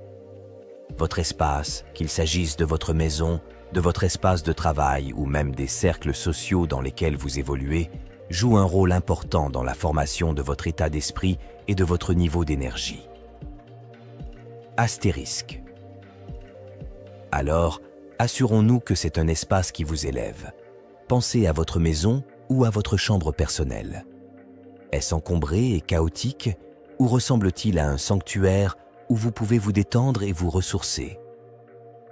Votre espace, qu'il s'agisse de votre maison, de votre espace de travail ou même des cercles sociaux dans lesquels vous évoluez, joue un rôle important dans la formation de votre état d'esprit et de votre niveau d'énergie. Astérisque. Alors, assurons-nous que c'est un espace qui vous élève. Pensez à votre maison ou à votre chambre personnelle. Est-ce encombré et chaotique ou ressemble-t-il à un sanctuaire où vous pouvez vous détendre et vous ressourcer?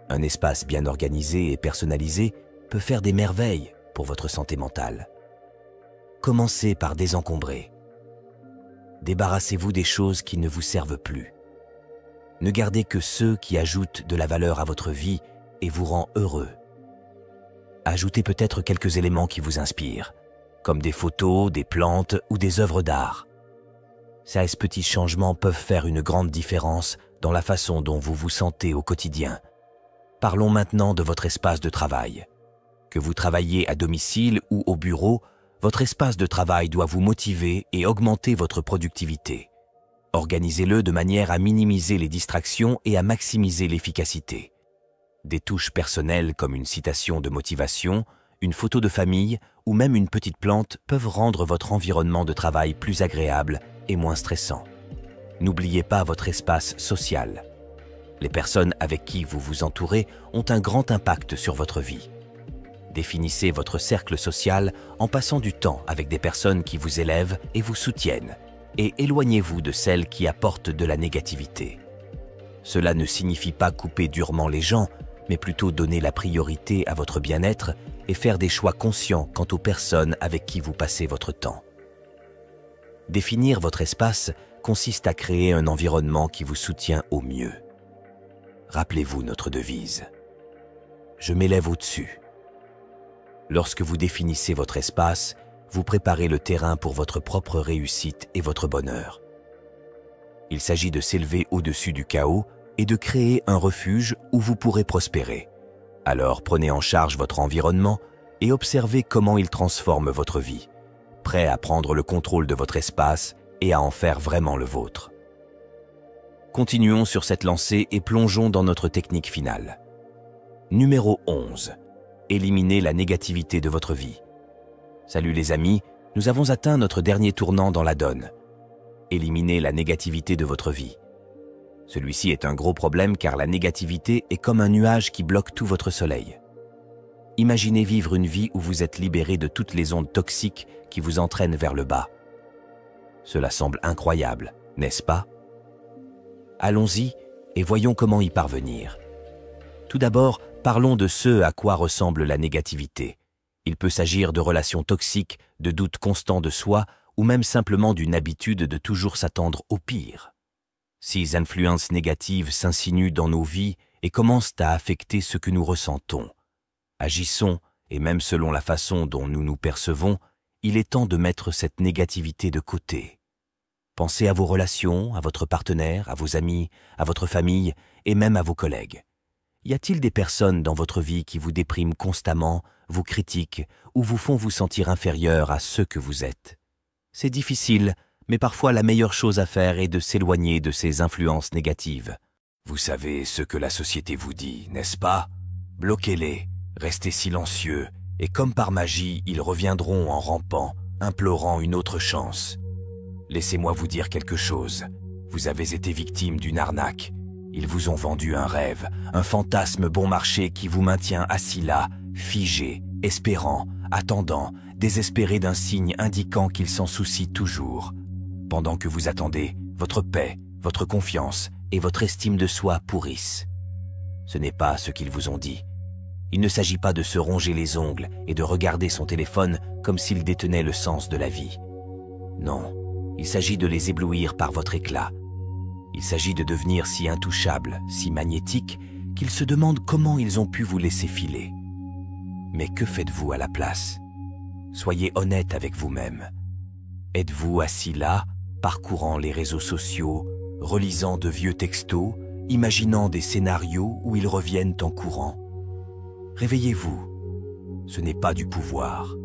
Un espace bien organisé et personnalisé peut faire des merveilles pour votre santé mentale. Commencez par désencombrer. Débarrassez-vous des choses qui ne vous servent plus. Ne gardez que ceux qui ajoutent de la valeur à votre vie et vous rend heureux. Ajoutez peut-être quelques éléments qui vous inspirent, comme des photos, des plantes ou des œuvres d'art. Ces petits changements peuvent faire une grande différence dans la façon dont vous vous sentez au quotidien. Parlons maintenant de votre espace de travail. Que vous travaillez à domicile ou au bureau, votre espace de travail doit vous motiver et augmenter votre productivité. Organisez-le de manière à minimiser les distractions et à maximiser l'efficacité. Des touches personnelles comme une citation de motivation, une photo de famille ou même une petite plante peuvent rendre votre environnement de travail plus agréable et moins stressant. N'oubliez pas votre espace social. Les personnes avec qui vous vous entourez ont un grand impact sur votre vie. Définissez votre cercle social en passant du temps avec des personnes qui vous élèvent et vous soutiennent, et éloignez-vous de celles qui apportent de la négativité. Cela ne signifie pas couper durement les gens, mais plutôt donner la priorité à votre bien-être et faire des choix conscients quant aux personnes avec qui vous passez votre temps. Définir votre espace consiste à créer un environnement qui vous soutient au mieux. Rappelez-vous notre devise. Je m'élève au-dessus. Lorsque vous définissez votre espace, vous préparez le terrain pour votre propre réussite et votre bonheur. Il s'agit de s'élever au-dessus du chaos et de créer un refuge où vous pourrez prospérer. Alors prenez en charge votre environnement et observez comment il transforme votre vie, prêt à prendre le contrôle de votre espace et à en faire vraiment le vôtre. Continuons sur cette lancée et plongeons dans notre technique finale. Numéro 11. Éliminez la négativité de votre vie. Salut les amis, nous avons atteint notre dernier tournant dans la donne. Éliminez la négativité de votre vie. Celui-ci est un gros problème car la négativité est comme un nuage qui bloque tout votre soleil. Imaginez vivre une vie où vous êtes libéré de toutes les ondes toxiques qui vous entraînent vers le bas. Cela semble incroyable, n'est-ce pas? Allons-y et voyons comment y parvenir. Tout d'abord, parlons de ce à quoi ressemble la négativité. Il peut s'agir de relations toxiques, de doutes constants de soi ou même simplement d'une habitude de toujours s'attendre au pire. Ces influences négatives s'insinuent dans nos vies et commencent à affecter ce que nous ressentons. Agissons, et même selon la façon dont nous nous percevons, il est temps de mettre cette négativité de côté. Pensez à vos relations, à votre partenaire, à vos amis, à votre famille et même à vos collègues. Y a-t-il des personnes dans votre vie qui vous dépriment constamment, vous critiquent ou vous font vous sentir inférieur à ce que vous êtes? C'est difficile, mais parfois la meilleure chose à faire est de s'éloigner de ces influences négatives. Vous savez ce que la société vous dit, n'est-ce pas? Bloquez-les, restez silencieux, et comme par magie, ils reviendront en rampant, implorant une autre chance. Laissez-moi vous dire quelque chose. Vous avez été victime d'une arnaque. Ils vous ont vendu un rêve, un fantasme bon marché qui vous maintient assis là, figé, espérant, attendant, désespéré d'un signe indiquant qu'ils s'en soucient toujours. Pendant que vous attendez, votre paix, votre confiance et votre estime de soi pourrissent. Ce n'est pas ce qu'ils vous ont dit. Il ne s'agit pas de se ronger les ongles et de regarder son téléphone comme s'il détenait le sens de la vie. Non, il s'agit de les éblouir par votre éclat. Il s'agit de devenir si intouchable, si magnétique, qu'ils se demandent comment ils ont pu vous laisser filer. Mais que faites-vous à la place? Soyez honnête avec vous-même. Êtes-vous assis là, parcourant les réseaux sociaux, relisant de vieux textos, imaginant des scénarios où ils reviennent en courant? Réveillez-vous. Ce n'est pas du pouvoir.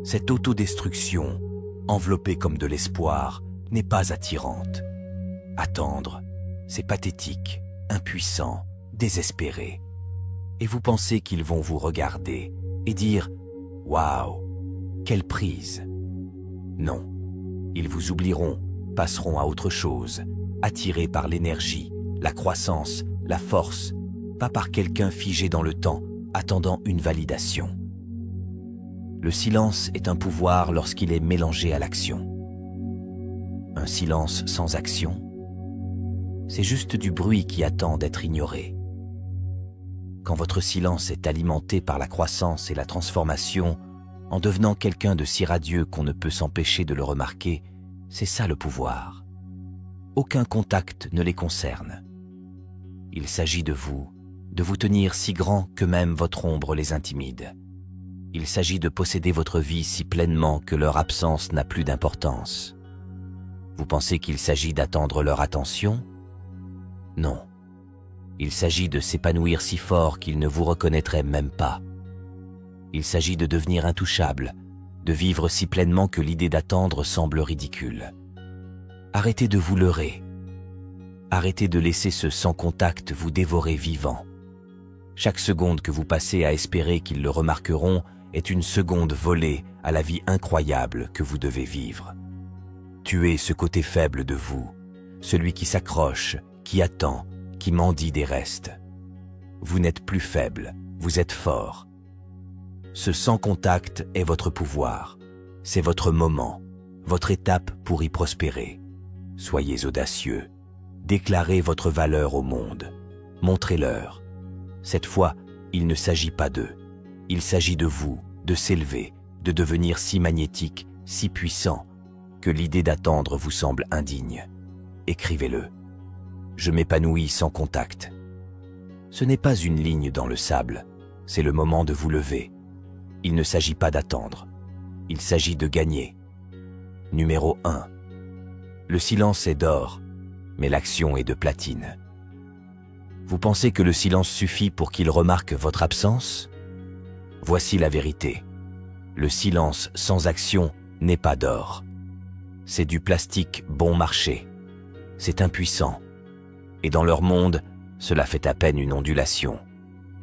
Cette autodestruction, enveloppée comme de l'espoir, n'est pas attirante. Attendre, c'est pathétique, impuissant, désespéré. Et vous pensez qu'ils vont vous regarder et dire « Waouh, quelle prise !» Non, ils vous oublieront, passeront à autre chose, attirés par l'énergie, la croissance, la force, pas par quelqu'un figé dans le temps, attendant une validation. Le silence est un pouvoir lorsqu'il est mélangé à l'action. Un silence sans action, c'est juste du bruit qui attend d'être ignoré. Quand votre silence est alimenté par la croissance et la transformation, en devenant quelqu'un de si radieux qu'on ne peut s'empêcher de le remarquer, c'est ça le pouvoir. Aucun contact ne les concerne. Il s'agit de vous tenir si grand que même votre ombre les intimide. Il s'agit de posséder votre vie si pleinement que leur absence n'a plus d'importance. Vous pensez qu'il s'agit d'attendre leur attention? Non. Il s'agit de s'épanouir si fort qu'ils ne vous reconnaîtraient même pas. Il s'agit de devenir intouchable, de vivre si pleinement que l'idée d'attendre semble ridicule. Arrêtez de vous leurrer. Arrêtez de laisser ce sans-contact vous dévorer vivant. Chaque seconde que vous passez à espérer qu'ils le remarqueront est une seconde volée à la vie incroyable que vous devez vivre. Tuez ce côté faible de vous, celui qui s'accroche, qui attend, qui mendie des restes. Vous n'êtes plus faible, vous êtes fort. Ce sans-contact est votre pouvoir, c'est votre moment, votre étape pour y prospérer. Soyez audacieux, déclarez votre valeur au monde, montrez-leur. Cette fois, il ne s'agit pas d'eux, il s'agit de vous, de s'élever, de devenir si magnétique, si puissant, que l'idée d'attendre vous semble indigne. Écrivez-le. Je m'épanouis sans contact. Ce n'est pas une ligne dans le sable, c'est le moment de vous lever. Il ne s'agit pas d'attendre. il s'agit de gagner. Numéro 1. Le silence est d'or, mais l'action est de platine. Vous pensez que le silence suffit pour qu'il remarque votre absence? Voici la vérité. Le silence sans action n'est pas d'or. C'est du plastique bon marché. C'est impuissant. Et dans leur monde, cela fait à peine une ondulation.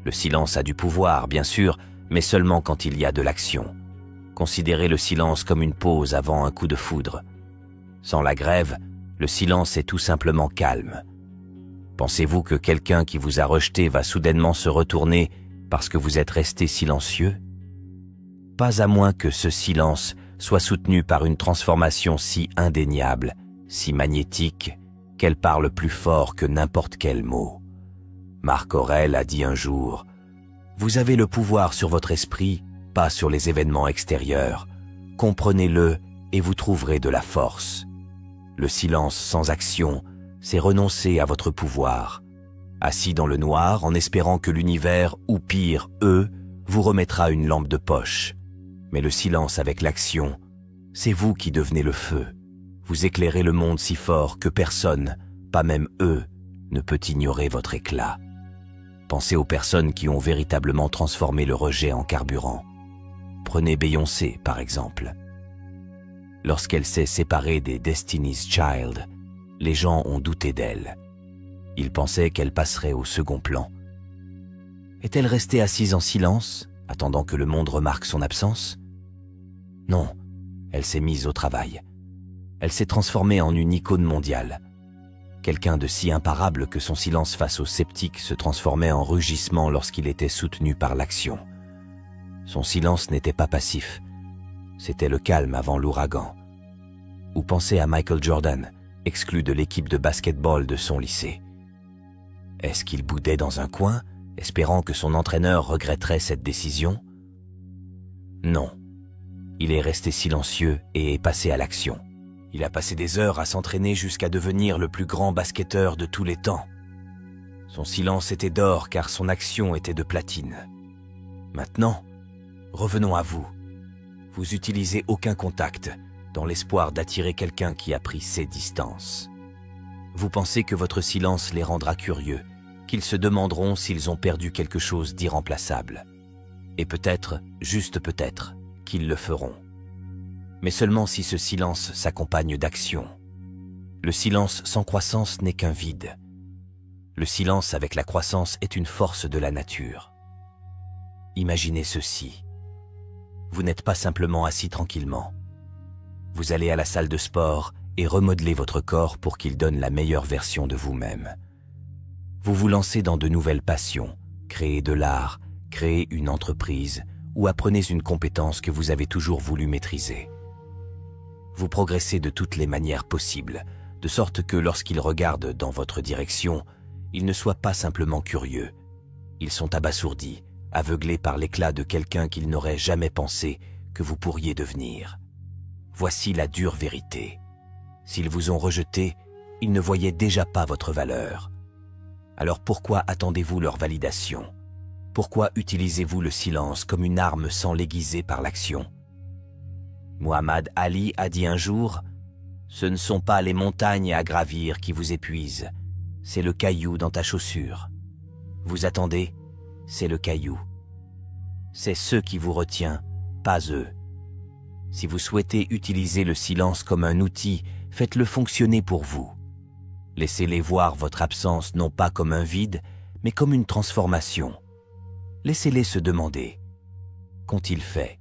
Le silence a du pouvoir, bien sûr, mais seulement quand il y a de l'action. Considérez le silence comme une pause avant un coup de foudre. Sans la grève, le silence est tout simplement calme. Pensez-vous que quelqu'un qui vous a rejeté va soudainement se retourner parce que vous êtes resté silencieux? Pas à moins que ce silence soit soutenu par une transformation si indéniable, si magnétique, qu'elle parle plus fort que n'importe quel mot. Marc Aurèle a dit un jour « Vous avez le pouvoir sur votre esprit, pas sur les événements extérieurs. Comprenez-le et vous trouverez de la force. » Le silence sans action, c'est renoncer à votre pouvoir. Assis dans le noir en espérant que l'univers, ou pire, eux, vous remettra une lampe de poche. Mais le silence avec l'action, c'est vous qui devenez le feu. Vous éclairez le monde si fort que personne, pas même eux, ne peut ignorer votre éclat. Pensez aux personnes qui ont véritablement transformé le rejet en carburant. Prenez Beyoncé, par exemple. Lorsqu'elle s'est séparée des Destiny's Child, les gens ont douté d'elle. Ils pensaient qu'elle passerait au second plan. Est-elle restée assise en silence, attendant que le monde remarque son absence? Non, elle s'est mise au travail. Elle s'est transformée en une icône mondiale. Quelqu'un de si imparable que son silence face aux sceptiques se transformait en rugissement lorsqu'il était soutenu par l'action. Son silence n'était pas passif. C'était le calme avant l'ouragan. Ou pensez à Michael Jordan, exclu de l'équipe de basket-ball de son lycée. Est-ce qu'il boudait dans un coin, espérant que son entraîneur regretterait cette décision? Non. Il est resté silencieux et est passé à l'action. Il a passé des heures à s'entraîner jusqu'à devenir le plus grand basketteur de tous les temps. Son silence était d'or car son action était de platine. Maintenant, revenons à vous. Vous utilisez aucun contact, dans l'espoir d'attirer quelqu'un qui a pris ses distances. Vous pensez que votre silence les rendra curieux, qu'ils se demanderont s'ils ont perdu quelque chose d'irremplaçable. Et peut-être, juste peut-être, qu'ils le feront. Mais seulement si ce silence s'accompagne d'action. Le silence sans croissance n'est qu'un vide. Le silence avec la croissance est une force de la nature. Imaginez ceci. Vous n'êtes pas simplement assis tranquillement. Vous allez à la salle de sport et remodelez votre corps pour qu'il donne la meilleure version de vous-même. Vous vous lancez dans de nouvelles passions, créez de l'art, créez une entreprise ou apprenez une compétence que vous avez toujours voulu maîtriser. Vous progressez de toutes les manières possibles, de sorte que lorsqu'ils regardent dans votre direction, ils ne soient pas simplement curieux. Ils sont abasourdis, aveuglés par l'éclat de quelqu'un qu'ils n'auraient jamais pensé que vous pourriez devenir. Voici la dure vérité. S'ils vous ont rejeté, ils ne voyaient déjà pas votre valeur. Alors pourquoi attendez-vous leur validation? Pourquoi utilisez-vous le silence comme une arme sans l'aiguiser par l'action? Muhammad Ali a dit un jour « Ce ne sont pas les montagnes à gravir qui vous épuisent, c'est le caillou dans ta chaussure. Vous attendez, c'est le caillou. C'est ce qui vous retient, pas eux. Si vous souhaitez utiliser le silence comme un outil, faites-le fonctionner pour vous. Laissez-les voir votre absence non pas comme un vide, mais comme une transformation. Laissez-les se demander « Qu'ont-ils fait ?»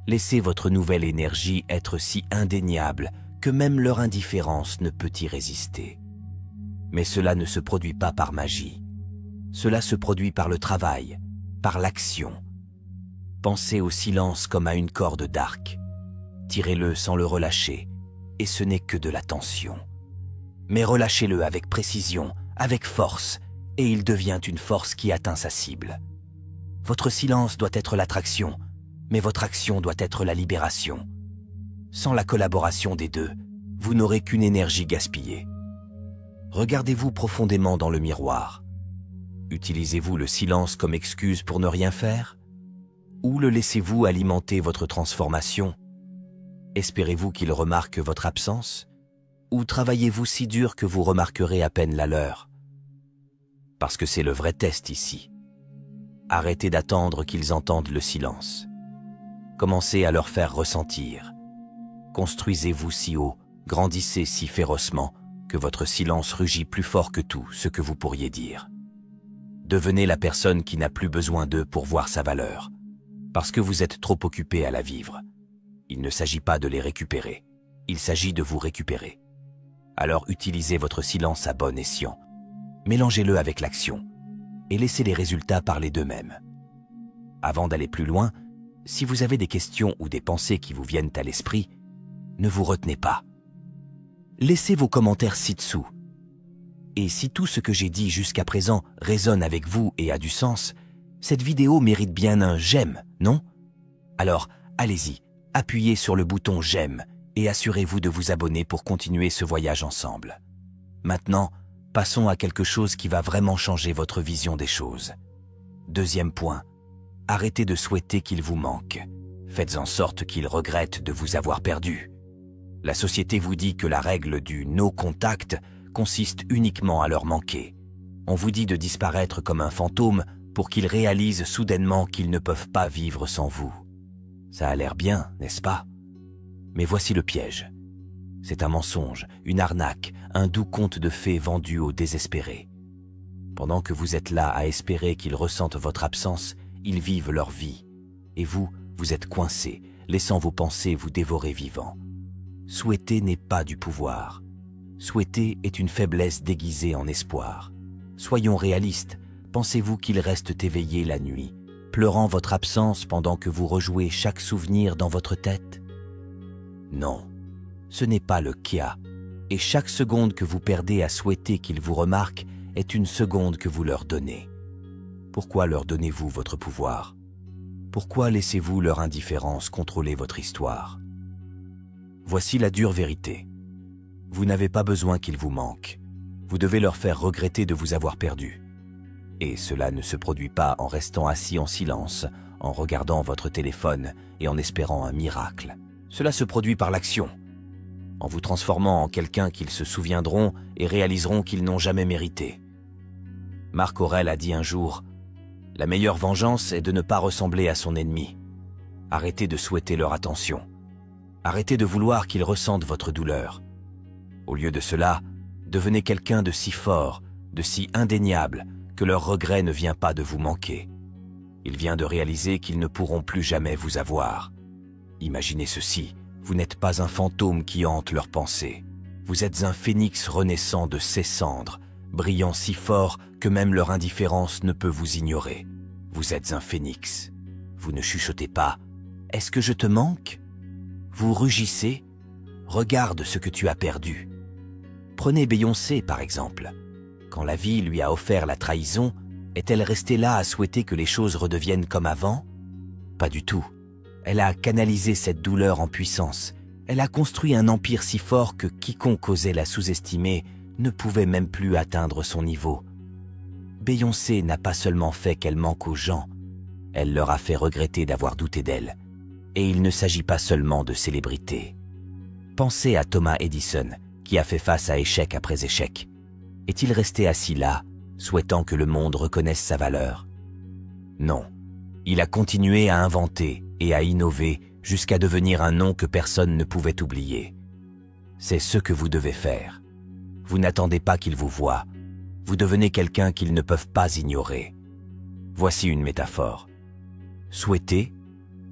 Laissez votre nouvelle énergie être si indéniable que même leur indifférence ne peut y résister. Mais cela ne se produit pas par magie. Cela se produit par le travail, par l'action. Pensez au silence comme à une corde d'arc. Tirez-le sans le relâcher, et ce n'est que de la tension. Mais relâchez-le avec précision, avec force, et il devient une force qui atteint sa cible. Votre silence doit être l'attraction, mais votre action doit être la libération. Sans la collaboration des deux, vous n'aurez qu'une énergie gaspillée. Regardez-vous profondément dans le miroir. Utilisez-vous le silence comme excuse pour ne rien faire? Ou le laissez-vous alimenter votre transformation? Espérez-vous qu'il remarque votre absence? Ou travaillez-vous si dur que vous remarquerez à peine la leur? Parce que c'est le vrai test ici. Arrêtez d'attendre qu'ils entendent le silence. Commencez à leur faire ressentir. Construisez-vous si haut, grandissez si férocement, que votre silence rugit plus fort que tout ce que vous pourriez dire. Devenez la personne qui n'a plus besoin d'eux pour voir sa valeur, parce que vous êtes trop occupé à la vivre. Il ne s'agit pas de les récupérer, il s'agit de vous récupérer. Alors utilisez votre silence à bon escient. Mélangez-le avec l'action et laissez les résultats parler d'eux-mêmes. Avant d'aller plus loin, si vous avez des questions ou des pensées qui vous viennent à l'esprit, ne vous retenez pas. Laissez vos commentaires ci-dessous. Et si tout ce que j'ai dit jusqu'à présent résonne avec vous et a du sens, cette vidéo mérite bien un « j'aime », non? Alors, allez-y, appuyez sur le bouton « j'aime » et assurez-vous de vous abonner pour continuer ce voyage ensemble. Maintenant, passons à quelque chose qui va vraiment changer votre vision des choses. Deuxième point, arrêtez de souhaiter qu'il vous manque. Faites en sorte qu'il regrette de vous avoir perdu. La société vous dit que la règle du « no contact » consiste uniquement à leur manquer. On vous dit de disparaître comme un fantôme pour qu'ils réalisent soudainement qu'ils ne peuvent pas vivre sans vous. Ça a l'air bien, n'est-ce pas? Mais voici le piège. C'est un mensonge, une arnaque, un doux conte de fées vendu aux désespérés. Pendant que vous êtes là à espérer qu'ils ressentent votre absence, ils vivent leur vie. Et vous, vous êtes coincé, laissant vos pensées vous dévorer vivant. Souhaiter n'est pas du pouvoir. Souhaiter est une faiblesse déguisée en espoir. Soyons réalistes, pensez-vous qu'ils restent éveillés la nuit, pleurant votre absence pendant que vous rejouez chaque souvenir dans votre tête? Non, ce n'est pas le cas, et chaque seconde que vous perdez à souhaiter qu'ils vous remarquent est une seconde que vous leur donnez. Pourquoi leur donnez-vous votre pouvoir? Pourquoi laissez-vous leur indifférence contrôler votre histoire? Voici la dure vérité. Vous n'avez pas besoin qu'ils vous manquent. Vous devez leur faire regretter de vous avoir perdu. Et cela ne se produit pas en restant assis en silence, en regardant votre téléphone et en espérant un miracle. Cela se produit par l'action, en vous transformant en quelqu'un qu'ils se souviendront et réaliseront qu'ils n'ont jamais mérité. Marc Aurèle a dit un jour « La meilleure vengeance est de ne pas ressembler à son ennemi. Arrêtez de souhaiter leur attention. Arrêtez de vouloir qu'ils ressentent votre douleur. Au lieu de cela, devenez quelqu'un de si fort, de si indéniable, que leur regret ne vient pas de vous manquer. Il vient de réaliser qu'ils ne pourront plus jamais vous avoir. Imaginez ceci, vous n'êtes pas un fantôme qui hante leurs pensées. Vous êtes un phénix renaissant de ses cendres, brillant si fort que même leur indifférence ne peut vous ignorer. Vous êtes un phénix. Vous ne chuchotez pas « Est-ce que je te manque ?» Vous rugissez « Regarde ce que tu as perdu ». Prenez Beyoncé par exemple. Quand la vie lui a offert la trahison, est-elle restée là à souhaiter que les choses redeviennent comme avant? Pas du tout. Elle a canalisé cette douleur en puissance. Elle a construit un empire si fort que quiconque osait la sous-estimer ne pouvait même plus atteindre son niveau. Beyoncé n'a pas seulement fait qu'elle manque aux gens, elle leur a fait regretter d'avoir douté d'elle. Et il ne s'agit pas seulement de célébrité. Pensez à Thomas Edison, qui a fait face à échec après échec. Est-il resté assis là, souhaitant que le monde reconnaisse sa valeur? Non. Il a continué à inventer et à innover jusqu'à devenir un nom que personne ne pouvait oublier. C'est ce que vous devez faire. Vous n'attendez pas qu'ils vous voient. Vous devenez quelqu'un qu'ils ne peuvent pas ignorer. Voici une métaphore. Souhaiter,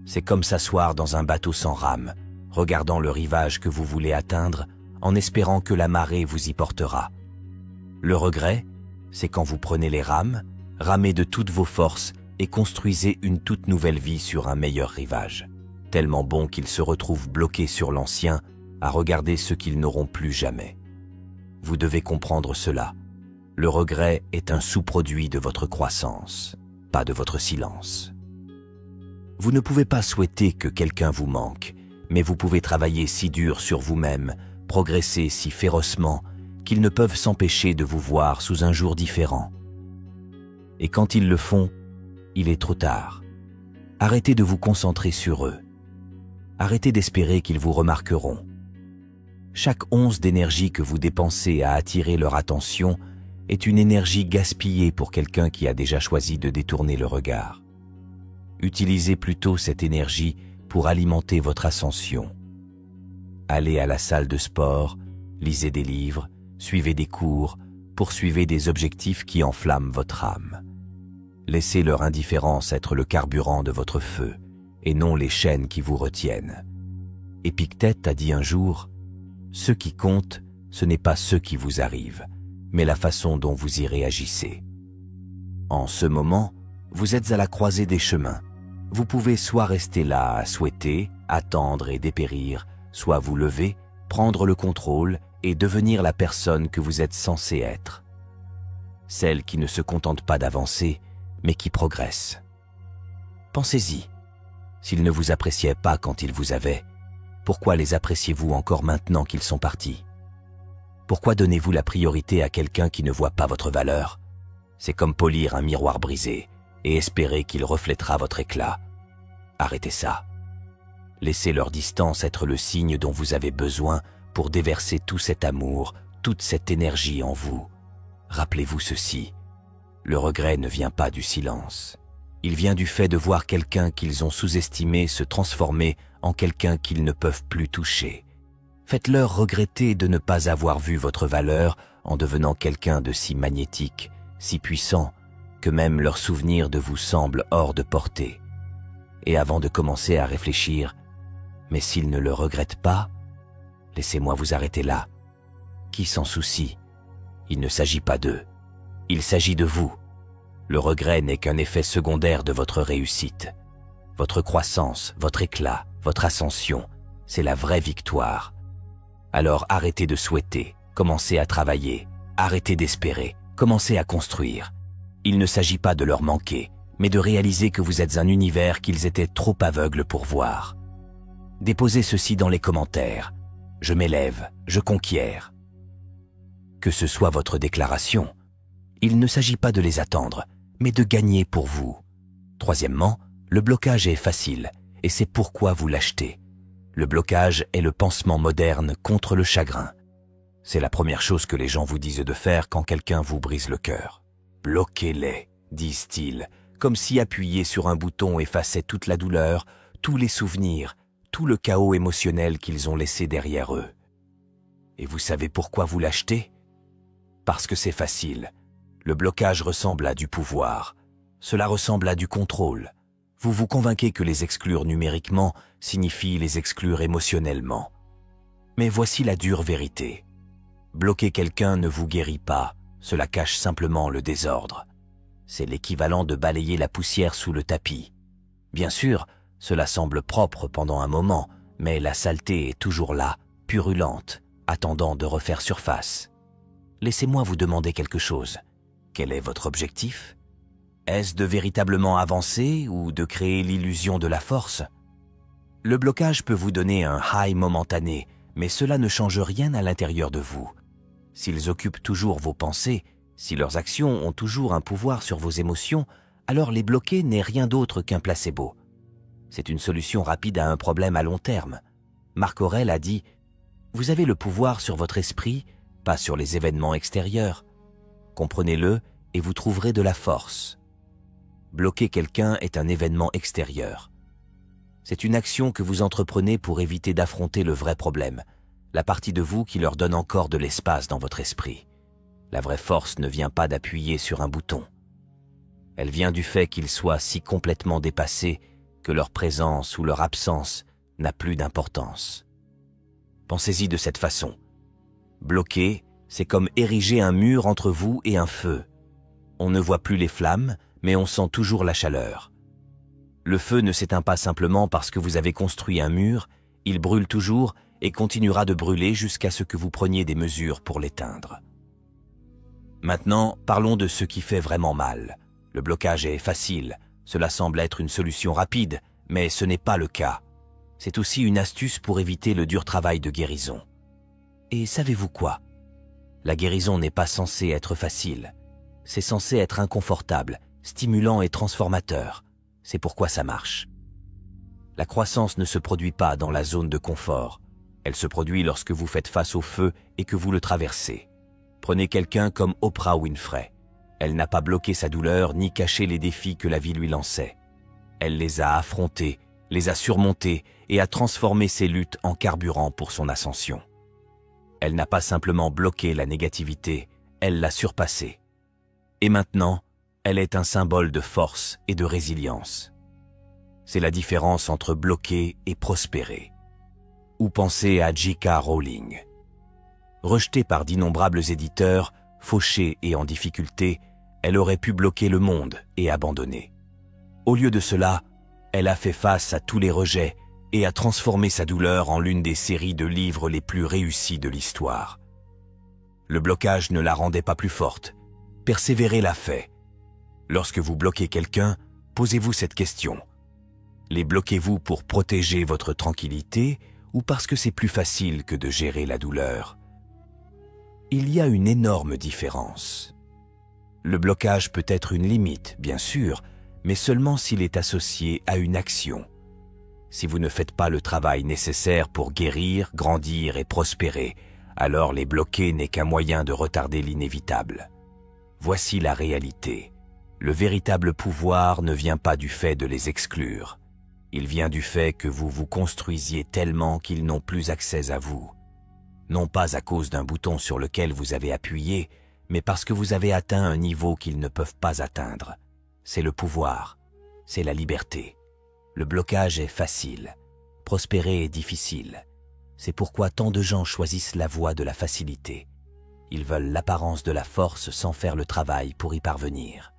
c'est comme s'asseoir dans un bateau sans rame, regardant le rivage que vous voulez atteindre, en espérant que la marée vous y portera. Le regret, c'est quand vous prenez les rames, ramez de toutes vos forces et construisez une toute nouvelle vie sur un meilleur rivage, tellement bon qu'ils se retrouvent bloqués sur l'ancien, à regarder ce qu'ils n'auront plus jamais. Vous devez comprendre cela. Le regret est un sous-produit de votre croissance, pas de votre silence. Vous ne pouvez pas souhaiter que quelqu'un vous manque, mais vous pouvez travailler si dur sur vous-même, progresser si férocement, qu'ils ne peuvent s'empêcher de vous voir sous un jour différent. Et quand ils le font, il est trop tard. Arrêtez de vous concentrer sur eux. Arrêtez d'espérer qu'ils vous remarqueront. Chaque once d'énergie que vous dépensez à attirer leur attention est une énergie gaspillée pour quelqu'un qui a déjà choisi de détourner le regard. Utilisez plutôt cette énergie pour alimenter votre ascension. Allez à la salle de sport, lisez des livres, suivez des cours, poursuivez des objectifs qui enflamment votre âme. Laissez leur indifférence être le carburant de votre feu, et non les chaînes qui vous retiennent. Épictète a dit un jour, « Ce qui compte, ce n'est pas ce qui vous arrive, mais la façon dont vous y réagissez. » En ce moment, vous êtes à la croisée des chemins. Vous pouvez soit rester là à souhaiter, attendre et dépérir, soit vous lever, prendre le contrôle et devenir la personne que vous êtes censé être. Celle qui ne se contente pas d'avancer, mais qui progresse. Pensez-y. S'ils ne vous appréciaient pas quand ils vous avaient, pourquoi les appréciez-vous encore maintenant qu'ils sont partis? Pourquoi donnez-vous la priorité à quelqu'un qui ne voit pas votre valeur? C'est comme polir un miroir brisé et espérer qu'il reflètera votre éclat. Arrêtez ça. Laissez leur distance être le signe dont vous avez besoin pour déverser tout cet amour, toute cette énergie en vous. Rappelez-vous ceci, le regret ne vient pas du silence. Il vient du fait de voir quelqu'un qu'ils ont sous-estimé se transformer en quelqu'un qu'ils ne peuvent plus toucher. Faites-leur regretter de ne pas avoir vu votre valeur en devenant quelqu'un de si magnétique, si puissant, que même leur souvenir de vous semble hors de portée. Et avant de commencer à réfléchir, mais s'ils ne le regrettent pas, laissez-moi vous arrêter là. Qui s'en soucie? Il ne s'agit pas d'eux. Il s'agit de vous. Le regret n'est qu'un effet secondaire de votre réussite. Votre croissance, votre éclat, votre ascension, c'est la vraie victoire. Alors arrêtez de souhaiter, commencez à travailler, arrêtez d'espérer, commencez à construire. Il ne s'agit pas de leur manquer, mais de réaliser que vous êtes un univers qu'ils étaient trop aveugles pour voir. Déposez ceci dans les commentaires. Je m'élève, je conquiers. Que ce soit votre déclaration, il ne s'agit pas de les attendre, mais de gagner pour vous. Troisièmement, le blocage est facile, et c'est pourquoi vous l'achetez. Le blocage est le pansement moderne contre le chagrin. C'est la première chose que les gens vous disent de faire quand quelqu'un vous brise le cœur. Bloquez-les, disent-ils, comme si appuyer sur un bouton effaçait toute la douleur, tous les souvenirs, tout le chaos émotionnel qu'ils ont laissé derrière eux. Et vous savez pourquoi vous l'achetez? Parce que c'est facile. Le blocage ressemble à du pouvoir. Cela ressemble à du contrôle. Vous vous convainquez que les exclure numériquement signifie les exclure émotionnellement. Mais voici la dure vérité. Bloquer quelqu'un ne vous guérit pas, cela cache simplement le désordre. C'est l'équivalent de balayer la poussière sous le tapis. Bien sûr, cela semble propre pendant un moment, mais la saleté est toujours là, purulente, attendant de refaire surface. Laissez-moi vous demander quelque chose. Quel est votre objectif? Est-ce de véritablement avancer ou de créer l'illusion de la force? Le blocage peut vous donner un high momentané, mais cela ne change rien à l'intérieur de vous. S'ils occupent toujours vos pensées, si leurs actions ont toujours un pouvoir sur vos émotions, alors les bloquer n'est rien d'autre qu'un placebo. C'est une solution rapide à un problème à long terme. Marc Aurèle a dit « Vous avez le pouvoir sur votre esprit, pas sur les événements extérieurs. Comprenez-le et vous trouverez de la force. » Bloquer quelqu'un est un événement extérieur. C'est une action que vous entreprenez pour éviter d'affronter le vrai problème, la partie de vous qui leur donne encore de l'espace dans votre esprit. La vraie force ne vient pas d'appuyer sur un bouton. Elle vient du fait qu'ils soient si complètement dépassés que leur présence ou leur absence n'a plus d'importance. Pensez-y de cette façon. Bloquer, c'est comme ériger un mur entre vous et un feu. On ne voit plus les flammes, mais on sent toujours la chaleur. Le feu ne s'éteint pas simplement parce que vous avez construit un mur, il brûle toujours et continuera de brûler jusqu'à ce que vous preniez des mesures pour l'éteindre. Maintenant, parlons de ce qui fait vraiment mal. Le blocage est facile, cela semble être une solution rapide, mais ce n'est pas le cas. C'est aussi une astuce pour éviter le dur travail de guérison. Et savez-vous quoi? La guérison n'est pas censée être facile. C'est censé être inconfortable, stimulant et transformateur. C'est pourquoi ça marche. La croissance ne se produit pas dans la zone de confort. Elle se produit lorsque vous faites face au feu et que vous le traversez. Prenez quelqu'un comme Oprah Winfrey. Elle n'a pas bloqué sa douleur ni caché les défis que la vie lui lançait. Elle les a affrontés, les a surmontés et a transformé ses luttes en carburant pour son ascension. Elle n'a pas simplement bloqué la négativité, elle l'a surpassée. Et maintenant, elle est un symbole de force et de résilience. C'est la différence entre bloquer et prospérer. Ou pensez à J.K. Rowling. Rejetée par d'innombrables éditeurs, fauchée et en difficulté, elle aurait pu bloquer le monde et abandonner. Au lieu de cela, elle a fait face à tous les rejets et a transformé sa douleur en l'une des séries de livres les plus réussis de l'histoire. Le blocage ne la rendait pas plus forte. Persévérer l'a fait. Lorsque vous bloquez quelqu'un, posez-vous cette question. Les bloquez-vous pour protéger votre tranquillité ou parce que c'est plus facile que de gérer la douleur? Il y a une énorme différence. Le blocage peut être une limite, bien sûr, mais seulement s'il est associé à une action. Si vous ne faites pas le travail nécessaire pour guérir, grandir et prospérer, alors les bloquer n'est qu'un moyen de retarder l'inévitable. Voici la réalité. Le véritable pouvoir ne vient pas du fait de les exclure. Il vient du fait que vous vous construisiez tellement qu'ils n'ont plus accès à vous. Non pas à cause d'un bouton sur lequel vous avez appuyé, mais parce que vous avez atteint un niveau qu'ils ne peuvent pas atteindre. C'est le pouvoir, c'est la liberté. Le blocage est facile, prospérer est difficile. C'est pourquoi tant de gens choisissent la voie de la facilité. Ils veulent l'apparence de la force sans faire le travail pour y parvenir.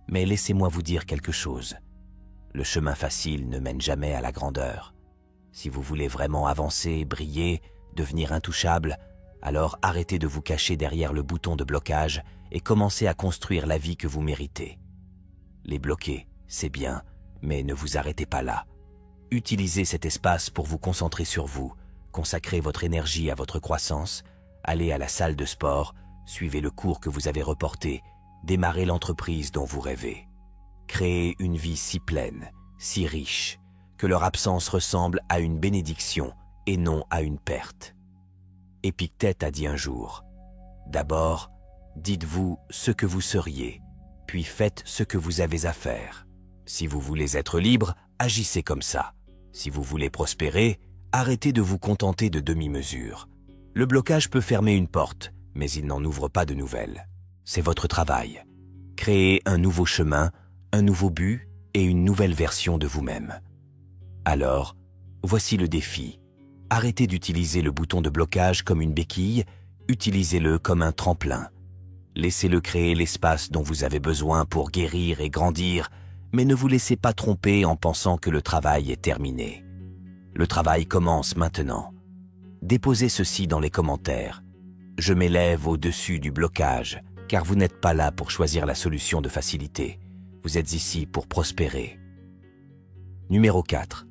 Mais laissez-moi vous dire quelque chose. Le chemin facile ne mène jamais à la grandeur. Si vous voulez vraiment avancer, briller, devenir intouchable, alors arrêtez de vous cacher derrière le bouton de blocage et commencez à construire la vie que vous méritez. Les bloquer, c'est bien, mais ne vous arrêtez pas là. Utilisez cet espace pour vous concentrer sur vous, consacrez votre énergie à votre croissance, allez à la salle de sport, suivez le cours que vous avez reporté, démarrez l'entreprise dont vous rêvez. Créez une vie si pleine, si riche, que leur absence ressemble à une bénédiction et non à une perte. Épictète a dit un jour, « D'abord, dites-vous ce que vous seriez, puis faites ce que vous avez à faire. Si vous voulez être libre, agissez comme ça. Si vous voulez prospérer, arrêtez de vous contenter de demi-mesures. Le blocage peut fermer une porte, mais il n'en ouvre pas de nouvelles. C'est votre travail. Créez un nouveau chemin, un nouveau but et une nouvelle version de vous-même. Alors, voici le défi. Arrêtez d'utiliser le bouton de blocage comme une béquille, utilisez-le comme un tremplin. Laissez-le créer l'espace dont vous avez besoin pour guérir et grandir, mais ne vous laissez pas tromper en pensant que le travail est terminé. Le travail commence maintenant. Déposez ceci dans les commentaires. Je m'élève au-dessus du blocage, car vous n'êtes pas là pour choisir la solution de facilité. Vous êtes ici pour prospérer. Numéro 4.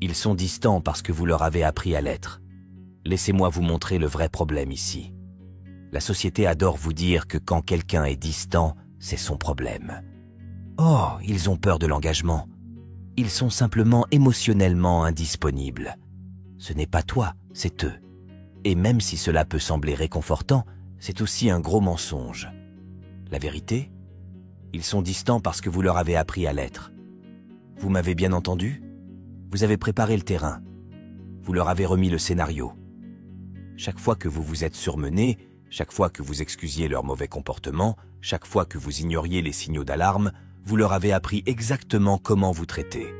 Ils sont distants parce que vous leur avez appris à l'être. Laissez-moi vous montrer le vrai problème ici. La société adore vous dire que quand quelqu'un est distant, c'est son problème. Oh, ils ont peur de l'engagement. Ils sont simplement émotionnellement indisponibles. Ce n'est pas toi, c'est eux. Et même si cela peut sembler réconfortant, c'est aussi un gros mensonge. La vérité? Ils sont distants parce que vous leur avez appris à l'être. Vous m'avez bien entendu? Vous avez préparé le terrain. Vous leur avez remis le scénario. Chaque fois que vous vous êtes surmené, chaque fois que vous excusiez leur mauvais comportement, chaque fois que vous ignoriez les signaux d'alarme, vous leur avez appris exactement comment vous traiter.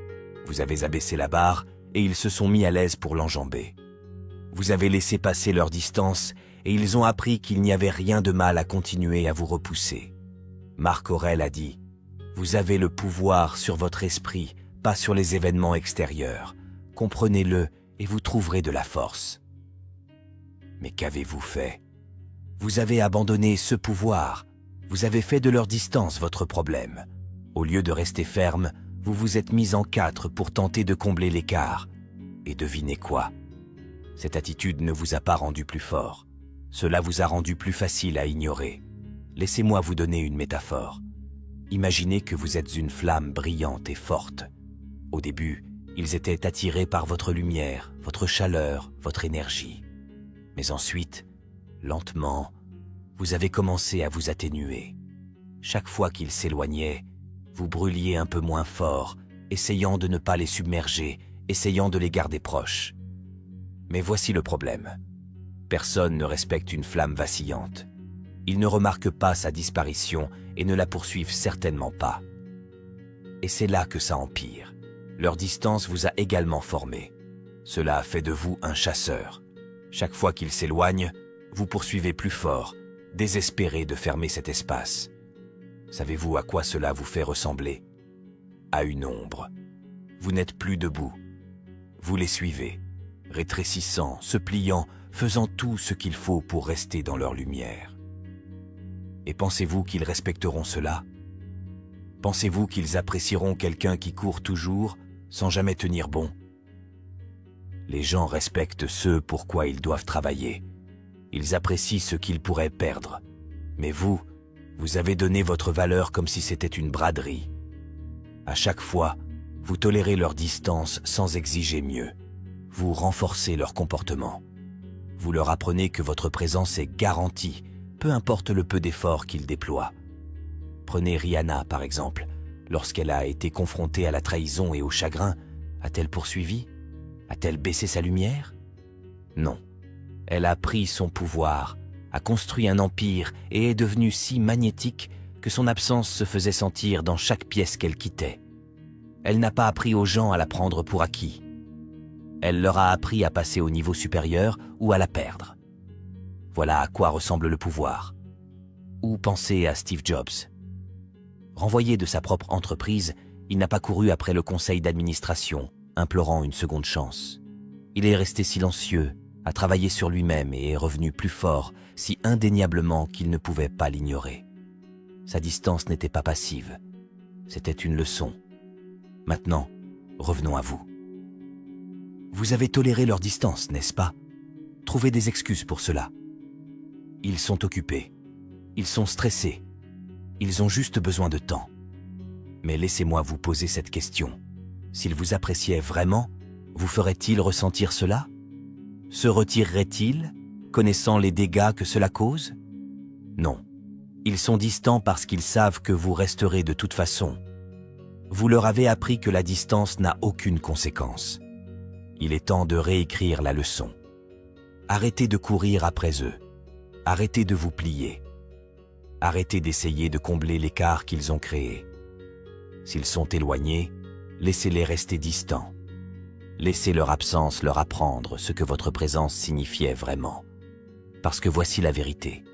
Vous avez abaissé la barre et ils se sont mis à l'aise pour l'enjamber. Vous avez laissé passer leur distance et ils ont appris qu'il n'y avait rien de mal à continuer à vous repousser. Marc Aurèle a dit « Vous avez le pouvoir sur votre esprit, pas sur les événements extérieurs. Comprenez-le et vous trouverez de la force. » Mais qu'avez-vous fait? Vous avez abandonné ce pouvoir. Vous avez fait de leur distance votre problème. Au lieu de rester ferme, vous vous êtes mis en quatre pour tenter de combler l'écart. Et devinez quoi? Cette attitude ne vous a pas rendu plus fort. Cela vous a rendu plus facile à ignorer. Laissez-moi vous donner une métaphore. Imaginez que vous êtes une flamme brillante et forte. Au début, ils étaient attirés par votre lumière, votre chaleur, votre énergie. Mais ensuite, lentement, vous avez commencé à vous atténuer. Chaque fois qu'ils s'éloignaient, vous brûliez un peu moins fort, essayant de ne pas les submerger, essayant de les garder proches. Mais voici le problème. Personne ne respecte une flamme vacillante. Ils ne remarquent pas sa disparition et ne la poursuivent certainement pas. Et c'est là que ça empire. Leur distance vous a également formé. Cela a fait de vous un chasseur. Chaque fois qu'ils s'éloignent, vous poursuivez plus fort, désespéré de fermer cet espace. Savez-vous à quoi cela vous fait ressembler? À une ombre. Vous n'êtes plus debout. Vous les suivez, rétrécissant, se pliant, faisant tout ce qu'il faut pour rester dans leur lumière. Et pensez-vous qu'ils respecteront cela? Pensez-vous qu'ils apprécieront quelqu'un qui court toujours, sans jamais tenir bon? Les gens respectent ce pour quoi ils doivent travailler. Ils apprécient ce qu'ils pourraient perdre. Mais vous avez donné votre valeur comme si c'était une braderie. À chaque fois, vous tolérez leur distance sans exiger mieux. Vous renforcez leur comportement. Vous leur apprenez que votre présence est garantie, peu importe le peu d'efforts qu'ils déploient. Prenez Rihanna, par exemple. Lorsqu'elle a été confrontée à la trahison et au chagrin, a-t-elle poursuivi? A-t-elle baissé sa lumière? Non. Elle a pris son pouvoir, a construit un empire et est devenue si magnétique que son absence se faisait sentir dans chaque pièce qu'elle quittait. Elle n'a pas appris aux gens à la prendre pour acquis. Elle leur a appris à passer au niveau supérieur ou à la perdre. Voilà à quoi ressemble le pouvoir. Ou pensez à Steve Jobs. Renvoyé de sa propre entreprise, il n'a pas couru après le conseil d'administration, implorant une seconde chance. Il est resté silencieux, a travaillé sur lui-même et est revenu plus fort, si indéniablement qu'il ne pouvait pas l'ignorer. Sa distance n'était pas passive, c'était une leçon. Maintenant, revenons à vous. Vous avez toléré leur distance, n'est-ce pas? Trouvez des excuses pour cela. Ils sont occupés, ils sont stressés, ils ont juste besoin de temps. Mais laissez-moi vous poser cette question. S'ils vous appréciaient vraiment, vous ferait-il ressentir cela? Se retirerait-il, connaissant les dégâts que cela cause? Non. Ils sont distants parce qu'ils savent que vous resterez de toute façon. Vous leur avez appris que la distance n'a aucune conséquence. Il est temps de réécrire la leçon. Arrêtez de courir après eux. Arrêtez de vous plier. Arrêtez d'essayer de combler l'écart qu'ils ont créé. S'ils sont éloignés, laissez-les rester distants. Laissez leur absence leur apprendre ce que votre présence signifiait vraiment. Parce que voici la vérité.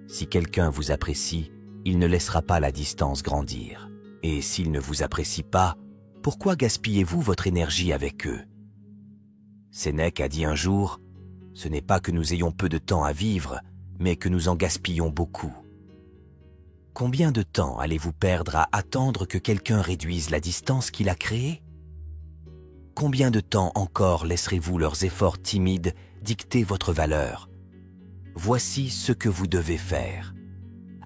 Si quelqu'un vous apprécie, il ne laissera pas la distance grandir. Et s'il ne vous apprécie pas, pourquoi gaspillez-vous votre énergie avec eux? Sénèque a dit un jour, « Ce n'est pas que nous ayons peu de temps à vivre, mais que nous en gaspillons beaucoup. » Combien de temps allez-vous perdre à attendre que quelqu'un réduise la distance qu'il a créée? Combien de temps encore laisserez-vous leurs efforts timides dicter votre valeur? Voici ce que vous devez faire.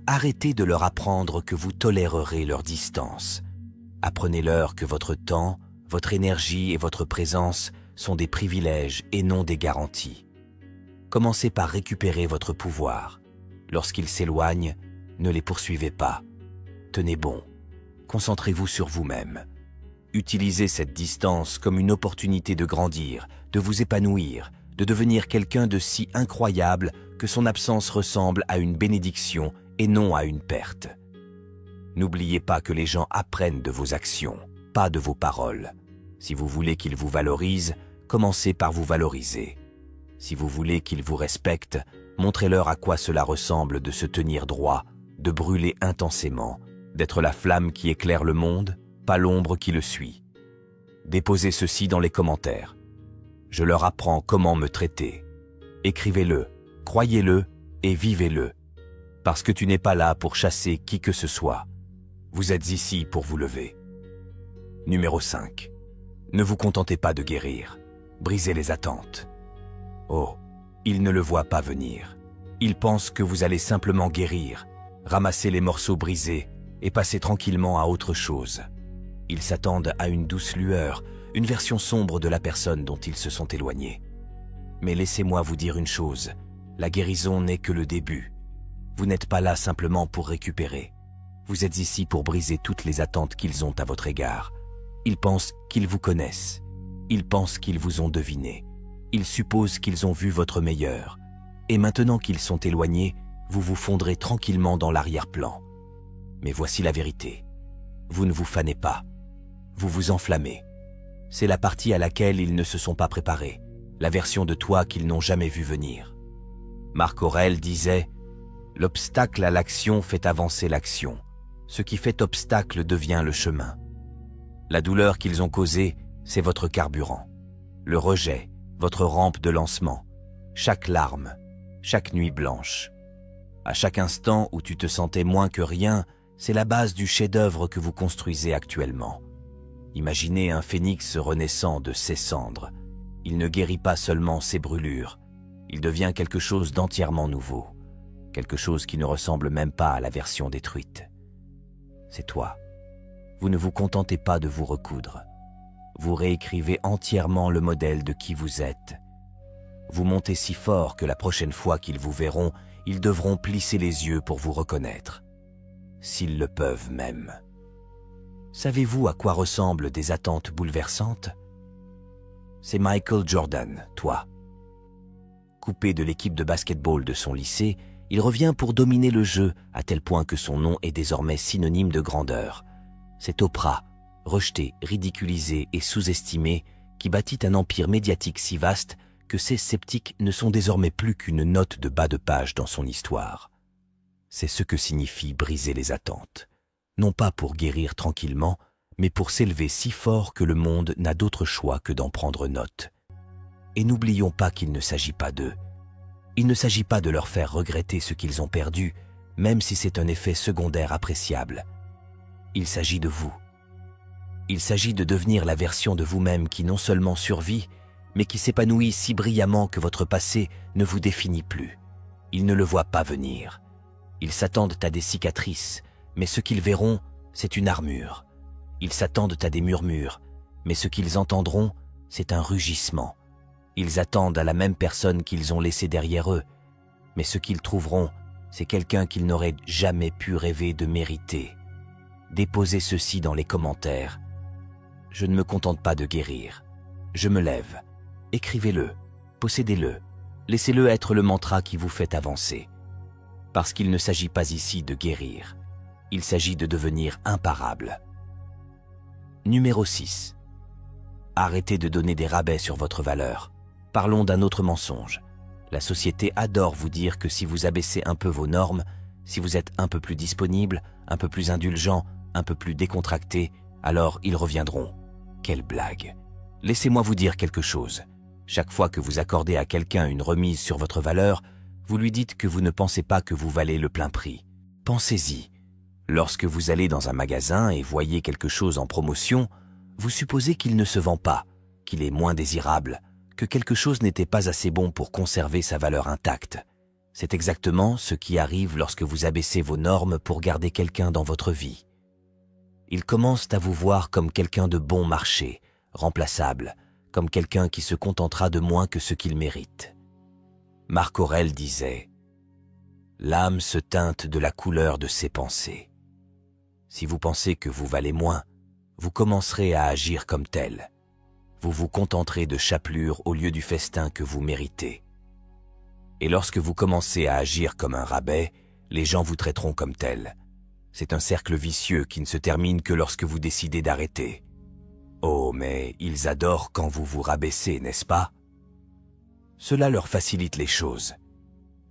Arrêtez de leur apprendre que vous tolérerez leur distance. Apprenez-leur que votre temps, votre énergie et votre présence sont des privilèges et non des garanties. Commencez par récupérer votre pouvoir. Lorsqu'ils s'éloignent, ne les poursuivez pas. Tenez bon. Concentrez-vous sur vous-même. Utilisez cette distance comme une opportunité de grandir, de vous épanouir, de devenir quelqu'un de si incroyable que son absence ressemble à une bénédiction et non à une perte. N'oubliez pas que les gens apprennent de vos actions, pas de vos paroles. Si vous voulez qu'ils vous valorisent, commencez par vous valoriser. Si vous voulez qu'ils vous respectent, montrez-leur à quoi cela ressemble de se tenir droit, de brûler intensément, d'être la flamme qui éclaire le monde, pas l'ombre qui le suit. Déposez ceci dans les commentaires. Je leur apprends comment me traiter. Écrivez-le, croyez-le et vivez-le. Parce que tu n'es pas là pour chasser qui que ce soit. Vous êtes ici pour vous lever. Numéro 5. Ne vous contentez pas de guérir. Brisez les attentes. Oh, ils ne le voient pas venir. Ils pensent que vous allez simplement guérir, ramasser les morceaux brisés et passer tranquillement à autre chose. Ils s'attendent à une douce lueur, une version sombre de la personne dont ils se sont éloignés. Mais laissez-moi vous dire une chose, la guérison n'est que le début. Vous n'êtes pas là simplement pour récupérer. Vous êtes ici pour briser toutes les attentes qu'ils ont à votre égard. Ils pensent qu'ils vous connaissent. Ils pensent qu'ils vous ont deviné. Ils supposent qu'ils ont vu votre meilleur. Et maintenant qu'ils sont éloignés, vous vous fondrez tranquillement dans l'arrière-plan. Mais voici la vérité. Vous ne vous fanez pas. Vous vous enflammez. C'est la partie à laquelle ils ne se sont pas préparés, la version de toi qu'ils n'ont jamais vu venir. Marc Aurèle disait « L'obstacle à l'action fait avancer l'action. Ce qui fait obstacle devient le chemin. » La douleur qu'ils ont causée, c'est votre carburant. Le rejet, votre rampe de lancement. Chaque larme, chaque nuit blanche. À chaque instant où tu te sentais moins que rien, c'est la base du chef-d'œuvre que vous construisez actuellement. Imaginez un phénix renaissant de ses cendres. Il ne guérit pas seulement ses brûlures, il devient quelque chose d'entièrement nouveau, quelque chose qui ne ressemble même pas à la version détruite. C'est toi. Vous ne vous contentez pas de vous recoudre. Vous réécrivez entièrement le modèle de qui vous êtes. Vous montez si fort que la prochaine fois qu'ils vous verront, ils devront plisser les yeux pour vous reconnaître. S'ils le peuvent même. Savez-vous à quoi ressemblent des attentes bouleversantes? C'est Michael Jordan, toi. Coupé de l'équipe de basketball de son lycée, il revient pour dominer le jeu à tel point que son nom est désormais synonyme de grandeur. C'est Oprah, rejetée, ridiculisée et sous-estimée, qui bâtit un empire médiatique si vaste que ses sceptiques ne sont désormais plus qu'une note de bas de page dans son histoire. C'est ce que signifie briser les attentes. Non pas pour guérir tranquillement, mais pour s'élever si fort que le monde n'a d'autre choix que d'en prendre note. Et n'oublions pas qu'il ne s'agit pas d'eux. Il ne s'agit pas de leur faire regretter ce qu'ils ont perdu, même si c'est un effet secondaire appréciable. Il s'agit de vous. Il s'agit de devenir la version de vous-même qui non seulement survit, mais qui s'épanouit si brillamment que votre passé ne vous définit plus. Ils ne le voient pas venir. Ils s'attendent à des cicatrices, mais ce qu'ils verront, c'est une armure. Ils s'attendent à des murmures, mais ce qu'ils entendront, c'est un rugissement. Ils attendent à la même personne qu'ils ont laissée derrière eux, mais ce qu'ils trouveront, c'est quelqu'un qu'ils n'auraient jamais pu rêver de mériter. Déposez ceci dans les commentaires. Je ne me contente pas de guérir. Je me lève. Écrivez-le, possédez-le, laissez-le être le mantra qui vous fait avancer. Parce qu'il ne s'agit pas ici de guérir, il s'agit de devenir imparable. Numéro 6. Arrêtez de donner des rabais sur votre valeur. Parlons d'un autre mensonge. La société adore vous dire que si vous abaissez un peu vos normes, si vous êtes un peu plus disponible, un peu plus indulgent, un peu plus décontracté, alors ils reviendront. Quelle blague! Laissez-moi vous dire quelque chose. Chaque fois que vous accordez à quelqu'un une remise sur votre valeur, vous lui dites que vous ne pensez pas que vous valez le plein prix. Pensez-y. Lorsque vous allez dans un magasin et voyez quelque chose en promotion, vous supposez qu'il ne se vend pas, qu'il est moins désirable, que quelque chose n'était pas assez bon pour conserver sa valeur intacte. C'est exactement ce qui arrive lorsque vous abaissez vos normes pour garder quelqu'un dans votre vie. Ils commencent à vous voir comme quelqu'un de bon marché, remplaçable, comme quelqu'un qui se contentera de moins que ce qu'il mérite. Marc Aurèle disait « L'âme se teinte de la couleur de ses pensées. Si vous pensez que vous valez moins, vous commencerez à agir comme tel. Vous vous contenterez de chapelure au lieu du festin que vous méritez. Et lorsque vous commencez à agir comme un rabais, les gens vous traiteront comme tel. C'est un cercle vicieux qui ne se termine que lorsque vous décidez d'arrêter. Oh, mais ils adorent quand vous vous rabaissez, n'est-ce pas? Cela leur facilite les choses.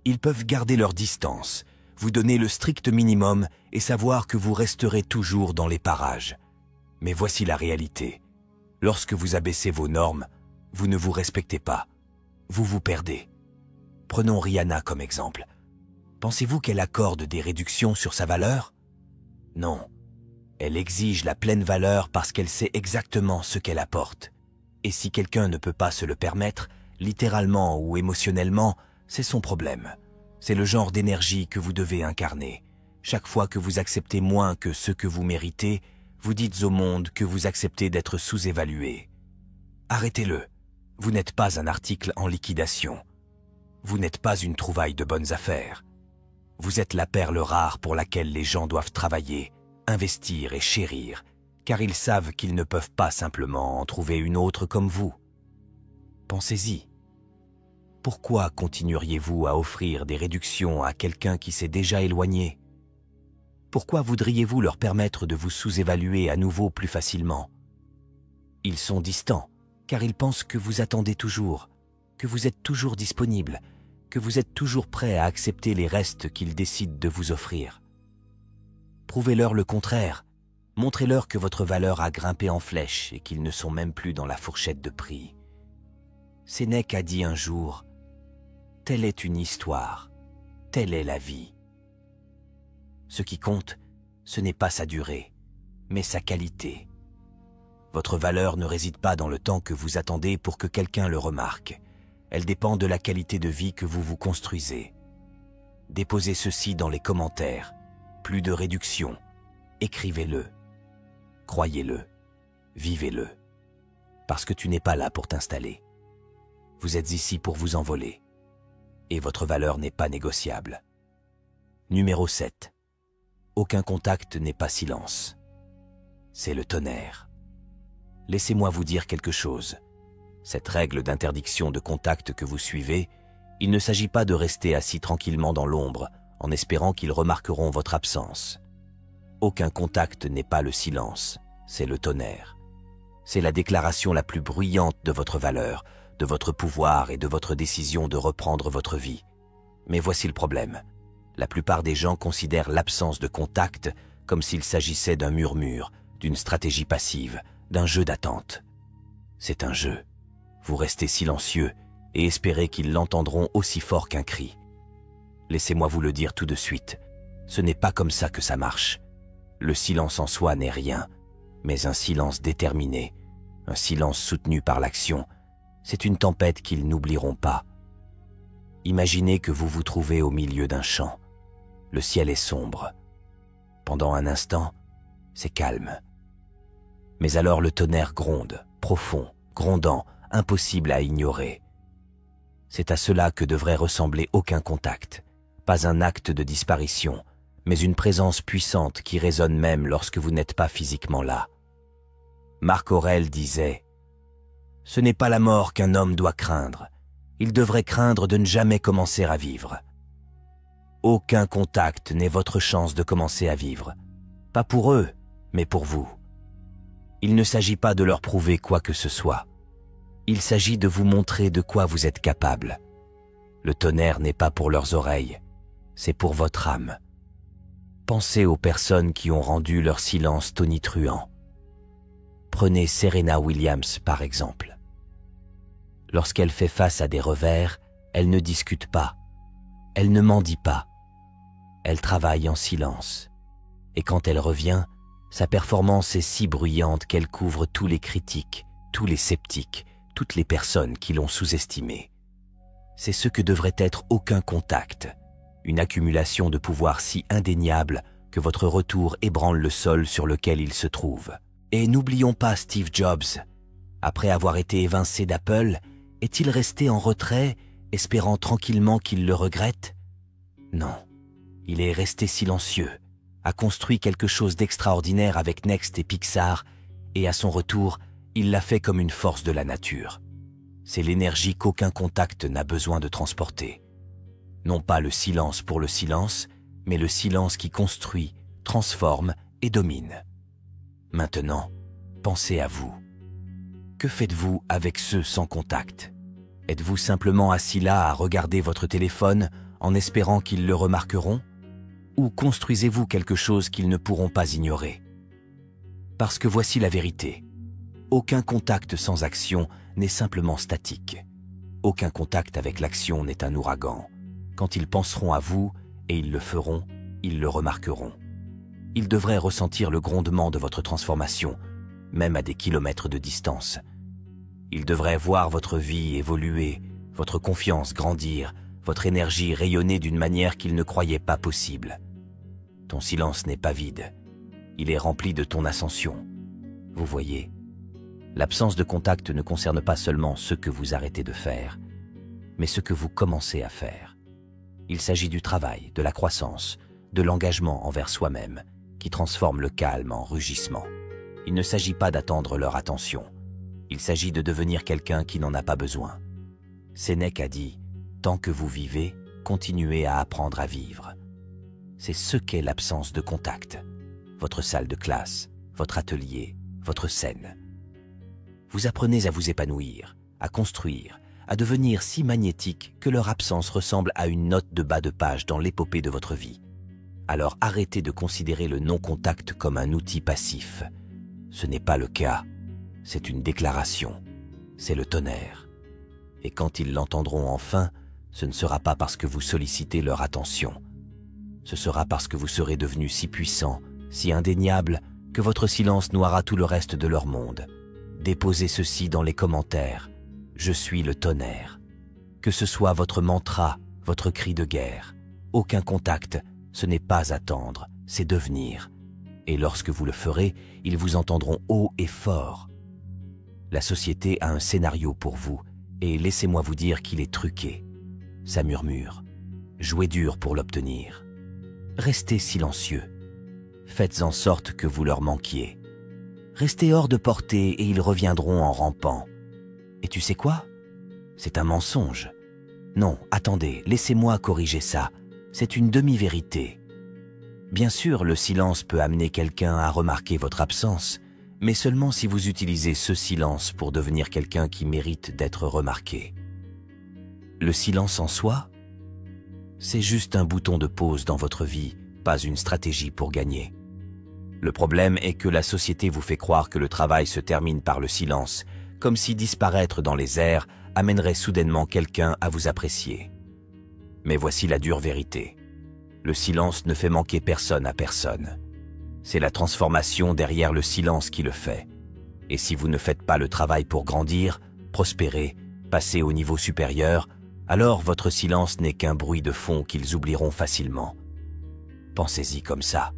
Ils peuvent garder leur distance, vous donner le strict minimum et savoir que vous resterez toujours dans les parages. Mais voici la réalité. Lorsque vous abaissez vos normes, vous ne vous respectez pas. Vous vous perdez. Prenons Rihanna comme exemple. Pensez-vous qu'elle accorde des réductions sur sa valeur? Non. Elle exige la pleine valeur parce qu'elle sait exactement ce qu'elle apporte. Et si quelqu'un ne peut pas se le permettre, littéralement ou émotionnellement, c'est son problème. C'est le genre d'énergie que vous devez incarner. Chaque fois que vous acceptez moins que ce que vous méritez, vous dites au monde que vous acceptez d'être sous-évalué. Arrêtez-le. Vous n'êtes pas un article en liquidation. Vous n'êtes pas une trouvaille de bonnes affaires. Vous êtes la perle rare pour laquelle les gens doivent travailler, investir et chérir, car ils savent qu'ils ne peuvent pas simplement en trouver une autre comme vous. Pensez-y. Pourquoi continueriez-vous à offrir des réductions à quelqu'un qui s'est déjà éloigné? Pourquoi voudriez-vous leur permettre de vous sous-évaluer à nouveau plus facilement? Ils sont distants, car ils pensent que vous attendez toujours, que vous êtes toujours disponible, que vous êtes toujours prêt à accepter les restes qu'ils décident de vous offrir. Prouvez-leur le contraire. Montrez-leur que votre valeur a grimpé en flèche et qu'ils ne sont même plus dans la fourchette de prix. Sénèque a dit un jour « Telle est une histoire, telle est la vie ». Ce qui compte, ce n'est pas sa durée, mais sa qualité. Votre valeur ne réside pas dans le temps que vous attendez pour que quelqu'un le remarque. Elle dépend de la qualité de vie que vous vous construisez. Déposez ceci dans les commentaires. Plus de réduction. Écrivez-le. Croyez-le. Vivez-le. Parce que tu n'es pas là pour t'installer. Vous êtes ici pour vous envoler. Et votre valeur n'est pas négociable. Numéro 7. Aucun contact n'est pas silence. C'est le tonnerre. Laissez-moi vous dire quelque chose. Cette règle d'interdiction de contact que vous suivez, il ne s'agit pas de rester assis tranquillement dans l'ombre en espérant qu'ils remarqueront votre absence. Aucun contact n'est pas le silence, c'est le tonnerre. C'est la déclaration la plus bruyante de votre valeur, de votre pouvoir et de votre décision de reprendre votre vie. Mais voici le problème. La plupart des gens considèrent l'absence de contact comme s'il s'agissait d'un murmure, d'une stratégie passive, d'un jeu d'attente. C'est un jeu. Vous restez silencieux et espérez qu'ils l'entendront aussi fort qu'un cri. Laissez-moi vous le dire tout de suite, ce n'est pas comme ça que ça marche. Le silence en soi n'est rien, mais un silence déterminé, un silence soutenu par l'action, c'est une tempête qu'ils n'oublieront pas. Imaginez que vous vous trouvez au milieu d'un champ. Le ciel est sombre. Pendant un instant, c'est calme. Mais alors le tonnerre gronde, profond, grondant, impossible à ignorer. C'est à cela que devrait ressembler aucun contact, pas un acte de disparition, mais une présence puissante qui résonne même lorsque vous n'êtes pas physiquement là. Marc Aurèle disait « Ce n'est pas la mort qu'un homme doit craindre, il devrait craindre de ne jamais commencer à vivre. » Aucun contact n'est votre chance de commencer à vivre, pas pour eux, mais pour vous. Il ne s'agit pas de leur prouver quoi que ce soit. Il s'agit de vous montrer de quoi vous êtes capable. Le tonnerre n'est pas pour leurs oreilles, c'est pour votre âme. Pensez aux personnes qui ont rendu leur silence tonitruant. Prenez Serena Williams par exemple. Lorsqu'elle fait face à des revers, elle ne discute pas, elle ne mendie pas. Elle travaille en silence. Et quand elle revient, sa performance est si bruyante qu'elle couvre tous les critiques, tous les sceptiques, toutes les personnes qui l'ont sous-estimée. C'est ce que devrait être aucun contact, une accumulation de pouvoir si indéniable que votre retour ébranle le sol sur lequel il se trouve. Et n'oublions pas Steve Jobs. Après avoir été évincé d'Apple, est-il resté en retrait, espérant tranquillement qu'il le regrette? Non, il est resté silencieux, a construit quelque chose d'extraordinaire avec Next et Pixar, et à son retour, il l'a fait comme une force de la nature. C'est l'énergie qu'aucun contact n'a besoin de transporter. Non pas le silence pour le silence, mais le silence qui construit, transforme et domine. Maintenant, pensez à vous. Que faites-vous avec ceux sans contact? Êtes-vous simplement assis là à regarder votre téléphone en espérant qu'ils le remarqueront? Ou construisez-vous quelque chose qu'ils ne pourront pas ignorer? Parce que voici la vérité. Aucun contact sans action n'est simplement statique. Aucun contact avec l'action n'est un ouragan. Quand ils penseront à vous, et ils le feront, ils le remarqueront. Ils devraient ressentir le grondement de votre transformation, même à des kilomètres de distance. Ils devraient voir votre vie évoluer, votre confiance grandir, votre énergie rayonner d'une manière qu'ils ne croyaient pas possible. Ton silence n'est pas vide. Il est rempli de ton ascension. Vous voyez, l'absence de contact ne concerne pas seulement ce que vous arrêtez de faire, mais ce que vous commencez à faire. Il s'agit du travail, de la croissance, de l'engagement envers soi-même, qui transforme le calme en rugissement. Il ne s'agit pas d'attendre leur attention. Il s'agit de devenir quelqu'un qui n'en a pas besoin. Sénèque a dit « Tant que vous vivez, continuez à apprendre à vivre ». C'est ce qu'est l'absence de contact. Votre salle de classe, votre atelier, votre scène. Vous apprenez à vous épanouir, à construire, à devenir si magnétique que leur absence ressemble à une note de bas de page dans l'épopée de votre vie. Alors arrêtez de considérer le non-contact comme un outil passif. Ce n'est pas le cas. C'est une déclaration. C'est le tonnerre. Et quand ils l'entendront enfin, ce ne sera pas parce que vous sollicitez leur attention. Ce sera parce que vous serez devenu si puissant, si indéniable, que votre silence noiera tout le reste de leur monde. Déposez ceci dans les commentaires. Je suis le tonnerre. Que ce soit votre mantra, votre cri de guerre. Aucun contact, ce n'est pas attendre, c'est devenir. Et lorsque vous le ferez, ils vous entendront haut et fort. La société a un scénario pour vous, et laissez-moi vous dire qu'il est truqué. Ça murmure. Jouez dur pour l'obtenir. Restez silencieux. Faites en sorte que vous leur manquiez. Restez hors de portée et ils reviendront en rampant. Et tu sais quoi? C'est un mensonge. Non, attendez, laissez-moi corriger ça. C'est une demi-vérité. Bien sûr, le silence peut amener quelqu'un à remarquer votre absence, mais seulement si vous utilisez ce silence pour devenir quelqu'un qui mérite d'être remarqué. Le silence en soi, c'est juste un bouton de pause dans votre vie, pas une stratégie pour gagner. Le problème est que la société vous fait croire que le travail se termine par le silence, comme si disparaître dans les airs amènerait soudainement quelqu'un à vous apprécier. Mais voici la dure vérité. Le silence ne fait manquer personne à personne. C'est la transformation derrière le silence qui le fait. Et si vous ne faites pas le travail pour grandir, prospérer, passer au niveau supérieur, alors votre silence n'est qu'un bruit de fond qu'ils oublieront facilement. Pensez-y comme ça.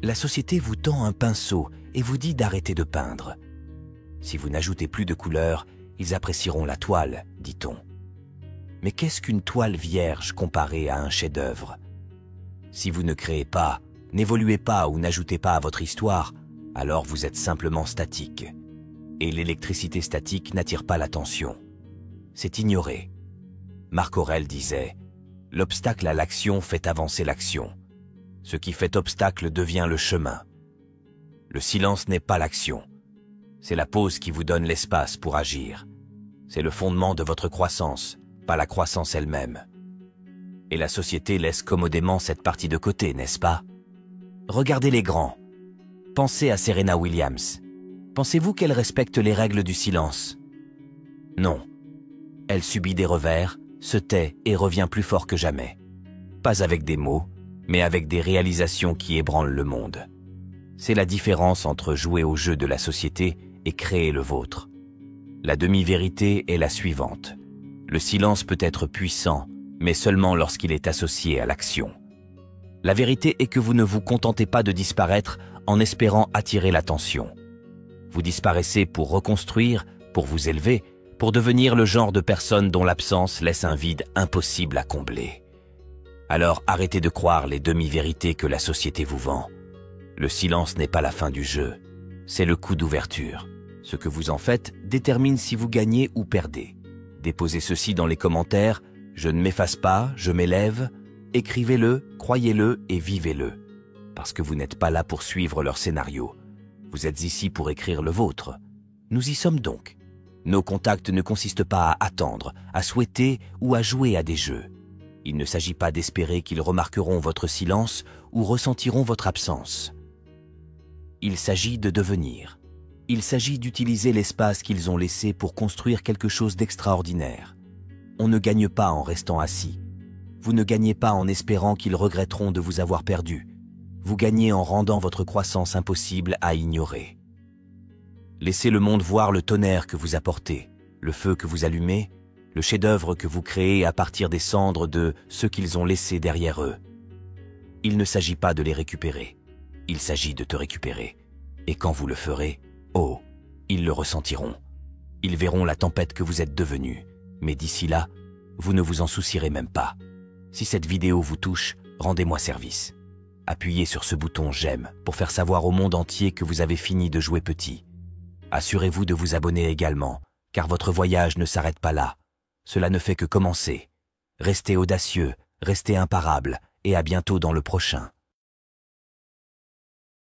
La société vous tend un pinceau et vous dit d'arrêter de peindre. Si vous n'ajoutez plus de couleurs, ils apprécieront la toile, dit-on. Mais qu'est-ce qu'une toile vierge comparée à un chef-d'œuvre? Si vous ne créez pas, n'évoluez pas ou n'ajoutez pas à votre histoire, alors vous êtes simplement statique. Et l'électricité statique n'attire pas l'attention. C'est ignoré. Marc Aurèle disait « L'obstacle à l'action fait avancer l'action. Ce qui fait obstacle devient le chemin. » Le silence n'est pas l'action. C'est la pause qui vous donne l'espace pour agir. C'est le fondement de votre croissance, pas la croissance elle-même. Et la société laisse commodément cette partie de côté, n'est-ce pas? Regardez les grands. Pensez à Serena Williams. Pensez-vous qu'elle respecte les règles du silence? Non. Elle subit des revers, se tait et revient plus fort que jamais. Pas avec des mots, mais avec des réalisations qui ébranlent le monde. C'est la différence entre jouer au jeu de la société et créer le vôtre. La demi-vérité est la suivante. Le silence peut être puissant, mais seulement lorsqu'il est associé à l'action. La vérité est que vous ne vous contentez pas de disparaître en espérant attirer l'attention. Vous disparaissez pour reconstruire, pour vous élever, pour devenir le genre de personne dont l'absence laisse un vide impossible à combler. Alors arrêtez de croire les demi-vérités que la société vous vend. Le silence n'est pas la fin du jeu, c'est le coup d'ouverture. Ce que vous en faites détermine si vous gagnez ou perdez. Déposez ceci dans les commentaires, je ne m'efface pas, je m'élève. Écrivez-le, croyez-le et vivez-le. Parce que vous n'êtes pas là pour suivre leur scénario. Vous êtes ici pour écrire le vôtre. Nous y sommes donc. Nos contacts ne consistent pas à attendre, à souhaiter ou à jouer à des jeux. Il ne s'agit pas d'espérer qu'ils remarqueront votre silence ou ressentiront votre absence. Il s'agit de devenir. Il s'agit d'utiliser l'espace qu'ils ont laissé pour construire quelque chose d'extraordinaire. On ne gagne pas en restant assis. Vous ne gagnez pas en espérant qu'ils regretteront de vous avoir perdu. Vous gagnez en rendant votre croissance impossible à ignorer. Laissez le monde voir le tonnerre que vous apportez, le feu que vous allumez, le chef-d'œuvre que vous créez à partir des cendres de ce qu'ils ont laissé derrière eux. Il ne s'agit pas de les récupérer, il s'agit de te récupérer. Et quand vous le ferez, oh, ils le ressentiront. Ils verront la tempête que vous êtes devenue, mais d'ici là, vous ne vous en soucierez même pas. Si cette vidéo vous touche, rendez-moi service. Appuyez sur ce bouton « J'aime » pour faire savoir au monde entier que vous avez fini de jouer petit. Assurez-vous de vous abonner également, car votre voyage ne s'arrête pas là. Cela ne fait que commencer. Restez audacieux, restez imparables, et à bientôt dans le prochain.